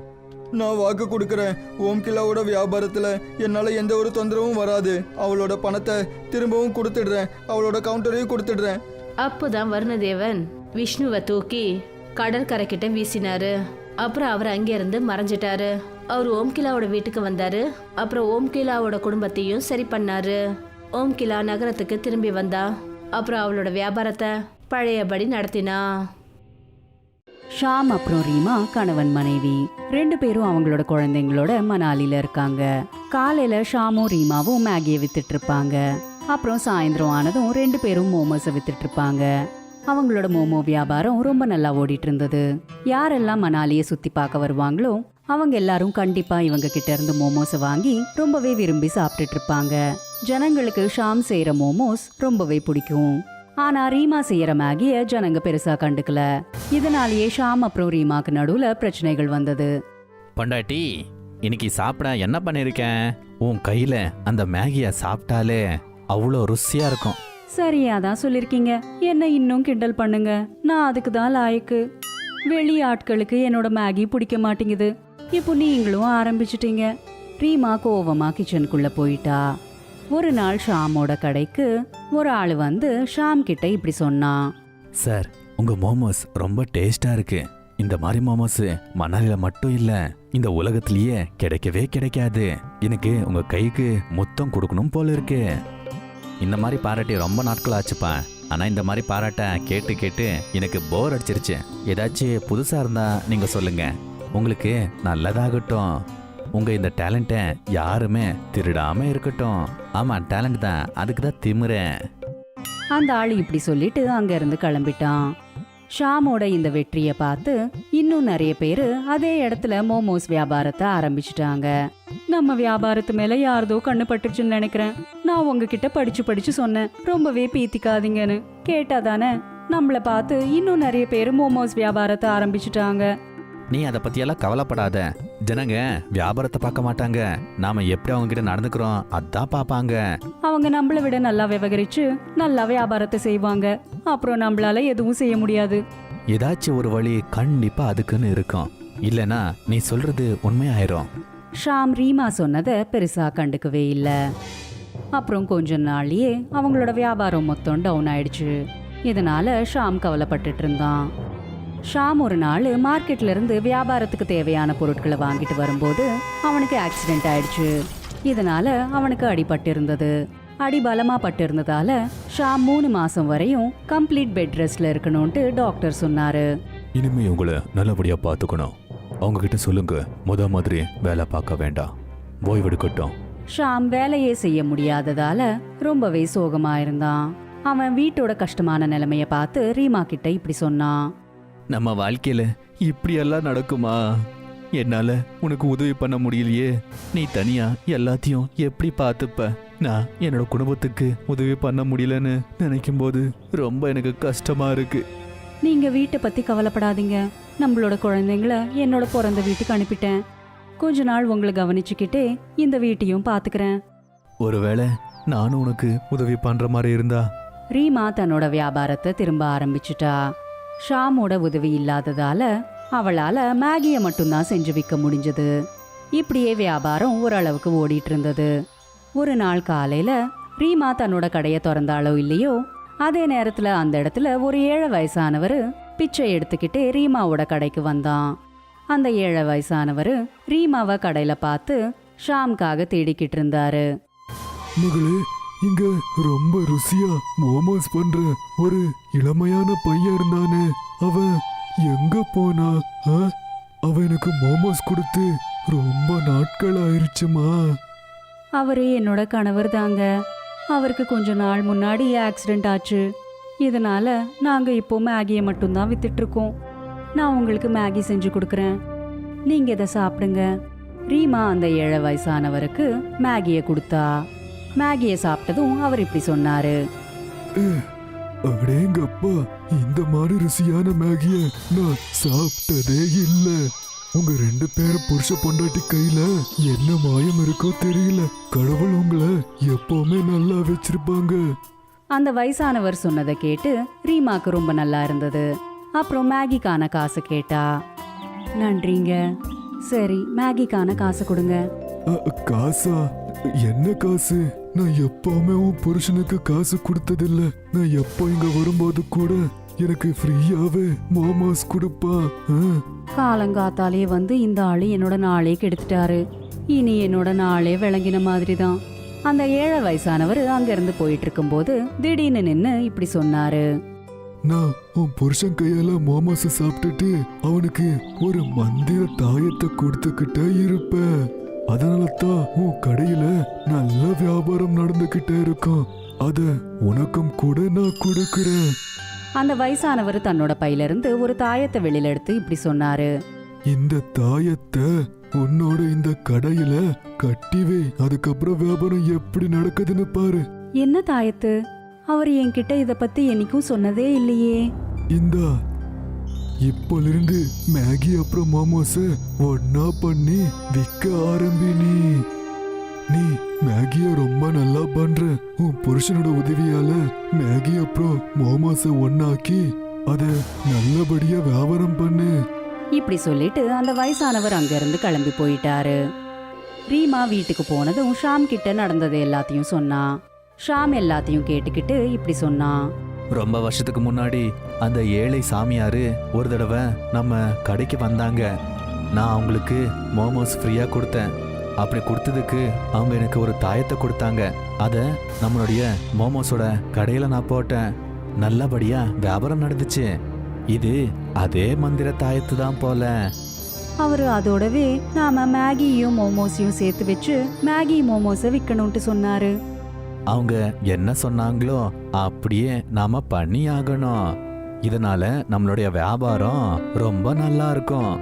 நான் வாக்கு கொடுக்கறேன். ஓம்கிலாவோட வியாபாரத்துல என்னால எந்த ஒரு தொந்தரவும் வராது. அவளோட பணத்தை திரும்பவும் கொடுத்துடுறேன். அவளோட கவுண்டரையும் கொடுத்துடுறேன். அப்போதான் வருணதேவன் விஷ்ணுவை தூக்கி கடற்கரை கிட்ட வீசினாரு. அப்புறம் அவர் அங்கிருந்து மறைஞ்சிட்டாரு. அவர் ஓம்கிலாவோட வீட்டுக்கு வந்தாரு. அப்புறம் ஓம்கிலாவோட குடும்பத்தையும் சரி பண்ணாரு. ஓம்கிலா நகரத்துக்கு திரும்பி வந்தா. அப்புறம் அவளோட வியாபாரத்தை பழையபடி நடத்தினா. ஷாம் அப்புறம் ரீமா கணவன் மனைவி 2 பேரும் அவங்களோட குழந்தைங்களோட மணாலில இருக்காங்க. காலையில ஷாமும் ரீமாவும் மேகியை வித்துட்டு இருப்பாங்க. அப்புறம் சாயந்தரம் ஆனதும் 2 பேரும் மோமோஸை வித்துட்டு இருப்பாங்க. அவங்களோட மோமோ வியாபாரம் ரொம்ப நல்லா ஓடிட்டு இருந்தது. யாரெல்லாம் மணாலியை சுத்தி பார்க்க வருவாங்களோ அவங்க எல்லாரும் கண்டிப்பா இவங்க கிட்ட இருந்து மோமோஸை வாங்கி ரொம்பவே விரும்பி சாப்பிட்டுட்டு இருப்பாங்க. ஜனங்களுக்கு ஷாம் செய்யற மோமோஸ் ரொம்பவே பிடிக்கும். ஆனா ரீமா செய்யற மேகிய ஜனங்க பெருசா கண்டுக்கல. இதனாலேயே ஷாம் அப்புறம் ரீமாக்கு நடுவுல பிரச்சனைகள் வந்தது. பொண்டாட்டி, இன்னைக்கு சாப்பிட என்ன பண்ணிருக்கேன்? உன் கையில அந்த மேகிய சாப்பிட்டாலே அவ்வளோ ருசியா இருக்கும். சரியாதான் சொல்லிருக்கீங்க. என்ன இன்னும் கிண்டல் பண்ணுங்க. நான் அதுக்கு தான் லாயக்கு. வெளி ஆட்களுக்கு என்னோட மேகி பிடிக்க மாட்டேங்குது. இப்போ நீங்களும் ஆரம்பிச்சிட்டீங்க. ரீமா கோவமா கிச்சனுக்குள்ள போயிட்டா. ஒரு நாள் ஷாமோட கடைக்கு ஒரு ஆள் வந்து ஷாம் கிட்ட இப்படி சொன்னான், சார், உங்க மோமோஸ் ரொம்ப டேஸ்டா இருக்கு. இந்த மாதிரி மோமோஸ் மணாலில மட்டும் இல்ல, இந்த உலகத்திலேயே கிடைக்கவே கிடைக்காது. எனக்கு உங்க கைக்கு முத்தம் கொடுக்கணும் போல இருக்கு. இந்த மாதிரி பாராட்டி ரொம்ப நாட்கள் ஆச்சுப்பா. ஆனா இந்த மாதிரி பாராட்ட கேட்டு கேட்டு எனக்கு போர் அடிச்சிருச்சு. ஏதாச்சும் புதுசா இருந்தா நீங்க சொல்லுங்க. உங்களுக்கு நல்லதாகட்டும். உங்க இந்த டேலண்ட்டை யாருமே திருடாம இருக்கட்டும். ஆமா, டேலண்ட் தான், அதுக்கு தான் திமிரேன். அந்த ஆள் இப்படி சொல்லிட்டு அங்க இருந்து கிளம்பிட்டான். ஷாமோட இந்த வெற்றியை பார்த்து இன்னும் நிறைய பேரு அதே இடத்துல மோமோஸ் வியாபாரத்தை ஆரம்பிச்சிட்டாங்க. நம்ம வியாபாரத்து மேல யாரதோ கண்ணு பட்டுருச்சுன்னு நினைக்கிறேன். நான் உங்ககிட்ட படிச்சு சொன்னேன், ரொம்பவே பீத்திக்காதீங்கன்னு. கேட்டாதானே நம்மள பார்த்து இன்னும் நிறைய பேரு மோமோஸ் வியாபாரத்தை ஆரம்பிச்சிட்டாங்க. நீ அதை பத்தியெல்லாம் கவலைப்படாத. ஜனங்க வியாபாரத்தை பார்க்க மாட்டாங்க, நாம எப்படி அவங்க கிட்ட நடந்துக்கிறோம் அதான் பார்ப்பாங்க. அவங்க நம்மளை விட நல்லா விவகரிச்சு நல்லா வியாபாரத்தை செய்வாங்க. அப்புறம் நம்மளால எதுவும் செய்ய முடியாது. ஏதாச்சும் ஒரு வழி கண்டிப்பா அதுக்குன்னு இருக்கும், இல்லனா நீ சொல்றது உண்மையாயிரும். ஷாம் ரீமா சொன்னதை பெருசா கண்டுக்கவே இல்லை. அப்புறம் கொஞ்ச நாள்லயே அவங்களோட வியாபாரம் மொத்தம் டவுன் ஆயிடுச்சு. இதனால ஷாம் கவலைப்பட்டுட்டு இருந்தான். ஷாம் ஒரு நாள் மார்க்கெட்ல இருந்து வியாபாரத்துக்கு தேவையான பொருட்களை வாங்கிட்டு வரும்போது அவனுக்கு ஆக்சிடென்ட் ஆயிடுச்சு. இதனால அவனுக்கு அடிபட்டு இருந்தது. அடி பலமா பட்டு இருந்ததால ஷாம் 3 மாசம் வரையும் கம்ப்ளீட் பெட் ரெஸ்ட்ல இருக்கணும்ட்டு டாக்டர் சொன்னாரு. இனிமே உங்களை நல்லபடியா பார்த்துக்கணும். அவங்க கிட்ட சொல்லுங்க, முத மாதிரி வேலை பார்க்க வேண்டாம், ஓய்வெடுக்கட்டும். ஷாம் வேலையே செய்ய முடியாததால ரொம்பவே சோகமா இருந்தான். அவன் வீட்டோட கஷ்டமான நிலைமைய பார்த்து ரீமா கிட்ட இப்படி சொன்னான். நம்ம வாழ்க்கையில இப்படியெல்லாம் நடக்குமா? என்னால உனக்கு உதவி பண்ண முடியலையே. நீ தனியா எல்லாத்தையும் எப்படி பார்த்துப்ப? நான் என்னோட குடும்பத்துக்கு உதவி பண்ண முடியலன்னு நினைக்கும் போது ரொம்ப எனக்கு கஷ்டமா இருக்கு. நீங்க வீட்டை பத்தி கவலைப்படாதீங்க. நம்மளோட குழந்தைங்கள என்னோட பிறந்த வீட்டுக்கு அனுப்பிட்டேன். கொஞ்ச நாள் உங்களை கவனிச்சுக்கிட்டே இந்த வீட்டையும் பாத்துக்கிறேன். ஒருவேளை நானும் உனக்கு உதவி பண்ற மாதிரி இருந்தா? ரீமா தன்னோட வியாபாரத்தை திரும்ப ஆரம்பிச்சுட்டா. ஷாமோட உதவி இல்லாததால அவளால மேகியை மட்டும்தான் செஞ்சு விற்க முடிஞ்சது. இப்படியே வியாபாரம் ஓரளவுக்கு ஓடிட்டு இருந்தது. ஒரு நாள் காலையில ரீமா தன்னோட கடையை திறந்தாலோ இல்லையோ, அதே நேரத்துல அந்த இடத்துல ஒரு 7 வயசானவர் பிச்சை எடுத்துக்கிட்டே ரீமாவோட கடைக்கு வந்தான். அந்த 7 வயசானவர் ரீமாவை கடையில பார்த்து ஷாம்காக தேடிக்கிட்டு இருந்தாரு. மகளே, இங்க ரொம்ப ருசியா மோமோஸ் பண்ற ஒரு இளமையான பையன் இருந்தானே, அவன் எங்க போனா? அவன் எனக்கு மோமோஸ் கொடுத்து ரொம்ப நாட்கள் ஆயிருச்சுமா. அவரு என்னோட கணவர் தாங்க. அவருக்கு கொஞ்ச நாள் முன்னாடி ஆக்சிடென்ட் ஆச்சு. இதனால நாங்க இப்போ மேகியை மட்டும்தான் வித்துட்டு இருக்கோம். நான் உங்களுக்கு மேகி செஞ்சு கொடுக்குறேன், நீங்க இதை சாப்பிடுங்க. ரீமா அந்த 7 வயசானவருக்கு மேகியை கொடுத்தா. மேகியை சாப்பிட்டதும் அவர் இப்படி சொன்னாரு. அடேங்கப்பா, இந்த மாதிரி ருசியான மேகிய நான் சாப்பிட்டதே இல்ல. உங்க 2 பேரும் புருஷ பொண்டாட்டி கையில என்ன மாயம் இருக்கோ தெரியல. கடவுள் உங்களை எப்பவுமே நல்லா வச்சிருப்பாங்க. அந்த வயசானவர் சொன்னதை கேட்டு ரீமாக்கு ரொம்ப நல்லா இருந்தது. அப்புறம் மேகிக்கான காசு கேட்டா. நன்றிங்க. சரி, மேகிக்கான காசு கொடுங்க. காசா? என்ன காசு? நான் எப்பவுமே உன் புருஷனுக்கு காசு கொடுத்ததில்ல. நான் எப்போ இங்க வரும்போது கூட எனக்கு ஃப்ரீயாவே மோமோஸ் கொடுப்பா. காலங்காத்தாலே வந்து இந்த ஆளு என்னோட நாளே கெடுத்துட்டாரு. இனி என்னோட நாளே விளங்கின மாதிரி தான். அந்த 7 வயசானவர் அங்கிருந்து போயிட்டு இருக்கும்போது திடீர்னு நின்னு இப்படி சொன்னாரு. நான் உன் புருஷன் கையால மோமோஸ் சாப்பிட்டுட்டு அவனுக்கு ஒரு மந்திர தாயத்தை கொடுத்துக்கிட்டே இருப்பேன். அதனால தான் உன் கடையில நல்ல வியாபாரம் நடந்துகிட்டே இருக்கும். அத உனக்கும் கூட நான் கொடுக்கிறேன். அந்த வயசானவர் தன்னோட பையில இருந்து ஒரு தாயத்தை வெளியில எடுத்து இப்படி சொன்னாரு. இந்த தாயத்தை உன்னோட இந்த கடையில கட்டிவே, அதுக்கப்புறம் வியாபாரம் எப்படி நடக்குதுன்னு பாரு. என்ன தாயத்து? அவர் என்கிட்ட இத பத்தி என்னைக்கும் சொன்னதே இல்லையே. இந்தா, இப்போலிருந்து மேகி அப்புறம் மோமோஸ் ஒன்னா பண்ணி விற்க ஆரம்பி. நீ மேகிய ரொம்ப நல்லா பண்ற. உன் புருஷனோட உதவியால மேகி அப்புறம் மோமோஸ ஒன்னாக்கி அத நல்லபடியா வியாபாரம் பண்ணு. இப்படி சொல்லிட்டு அந்த வயசானவர் அங்கிருந்து கிளம்பி போயிட்டாரு. ரீமா வீட்டுக்கு போனதும் ஷாம் கிட்ட நடந்தது எல்லாத்தையும் சொன்னா. ஷாம் எல்லாத்தையும் கேட்டுக்கிட்டு இப்படி சொன்னான். ரொம்ப வருஷத்துக்கு முன்னாடி அந்த ஏழை சாமியாரு ஒரு தடவை நம்ம கடைக்கு வந்தாங்க. நான் அவங்களுக்கு மோமோஸ் ஃப்ரீயா கொடுத்தேன். அப்படி கொடுத்ததுக்கு அவங்க எனக்கு ஒரு தாயத்தை கொடுத்தாங்க. அதை நம்மளுடைய மோமோஸோட கடையில நான் போட்டேன். நல்லபடியா வியாபாரம் நடந்துச்சு. இது அதே மந்திர தாயத்து தான் போல. அவரு அதோடவே நாம மேகியும் மோமோஸையும் சேர்த்து வச்சு மேகி மோமோஸை விற்கணும்ட்டு சொன்னாரு. அவங்க என்ன சொன்னாங்களோ அப்படியே நாம பண்ணி ஆகணும். இதனால நம்மளுடைய வியாபாரம் ரொம்ப நல்லா இருக்கும்.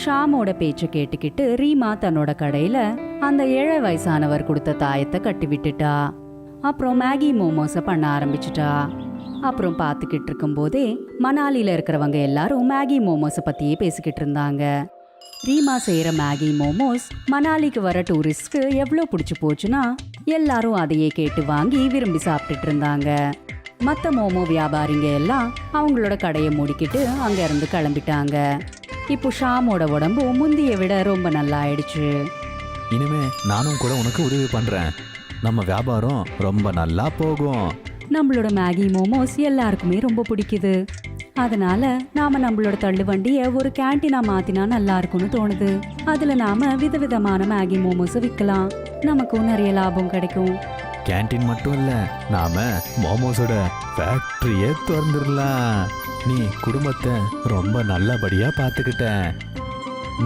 ஷாமோட பேச்ச கேட்டுக்கிட்டு ரீமா தன்னோட கடையில அந்த 7 வயசானவர் கொடுத்த தாயத்தை கட்டி விட்டுட்டா. அப்புறம் மேகி மோமோஸ பண்ண ஆரம்பிச்சுட்டா. அப்புறம் பார்த்துக்கிட்டு இருக்கும்போதே மணாலியில இருக்கிறவங்க எல்லாரும் மேகி மோமோஸை பத்தியே பேசிக்கிட்டு இருந்தாங்க. ரீமா செய்யற மேகி மோமோஸ் மணாலிக்கு வர டூரிஸ்ட்க்கு எவ்வளோ பிடிச்சி போச்சுன்னா எல்லாரும் அதையே கேட்டு வாங்கி விரும்பி சாப்பிட்டுட்டு இருந்தாங்க. மற்ற மோமோ வியாபாரிங்க எல்லாம் அவங்களோட கடையை மூடிக்கிட்டு அங்க இருந்து கிளம்பிட்டாங்க. இப்போ ஷாமோட உடம்பு முந்திய விட ரொம்ப நல்லா ஆயிடுச்சு. இனிமே நானும் கூட உனக்கு உதவி பண்றேன். நம்ம வியாபாரம் ரொம்ப நல்லா போகும். நம்மளோட மேகி மோமோஸ் எல்லாருக்குமே ரொம்ப பிடிக்குது. அதனால நாம நம்மளோட தள்ளுவண்டியை ஒரு கேண்டீனா மாத்தினா நல்லா இருக்கும்னு தோணுது. அதுல நாம விதவிதமான மேகி மோமோஸை விற்கலாம். நமக்கும் நிறைய லாபம் கிடைக்கும். கேண்டீன் மட்டும் இல்ல, நாம மோமோஸோட ஃபேக்டரியே திறந்துடலாம். நீ குடும்பத்தை ரொம்ப நல்லபடியா பார்த்துக்கிட்ட.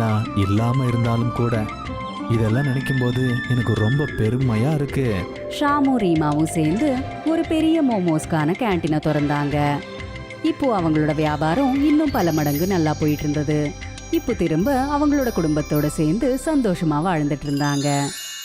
நான் இல்லாம இருந்தாலும் கூட இதெல்லாம் நினைக்கும் போது எனக்கு ரொம்ப பெருமையா இருக்கு. ஷாமும் ரீமாவும் சேர்ந்து ஒரு பெரிய மோமோஸ்க்கான கேண்டீனை திறந்தாங்க. இப்போ அவங்களோட வியாபாரம் இன்னும் பல மடங்கு நல்லா போயிட்டு இருந்தது. இப்போ திரும்ப அவங்களோட குடும்பத்தோட சேர்ந்து சந்தோஷமா வாழ்ந்துட்டு இருந்தாங்க.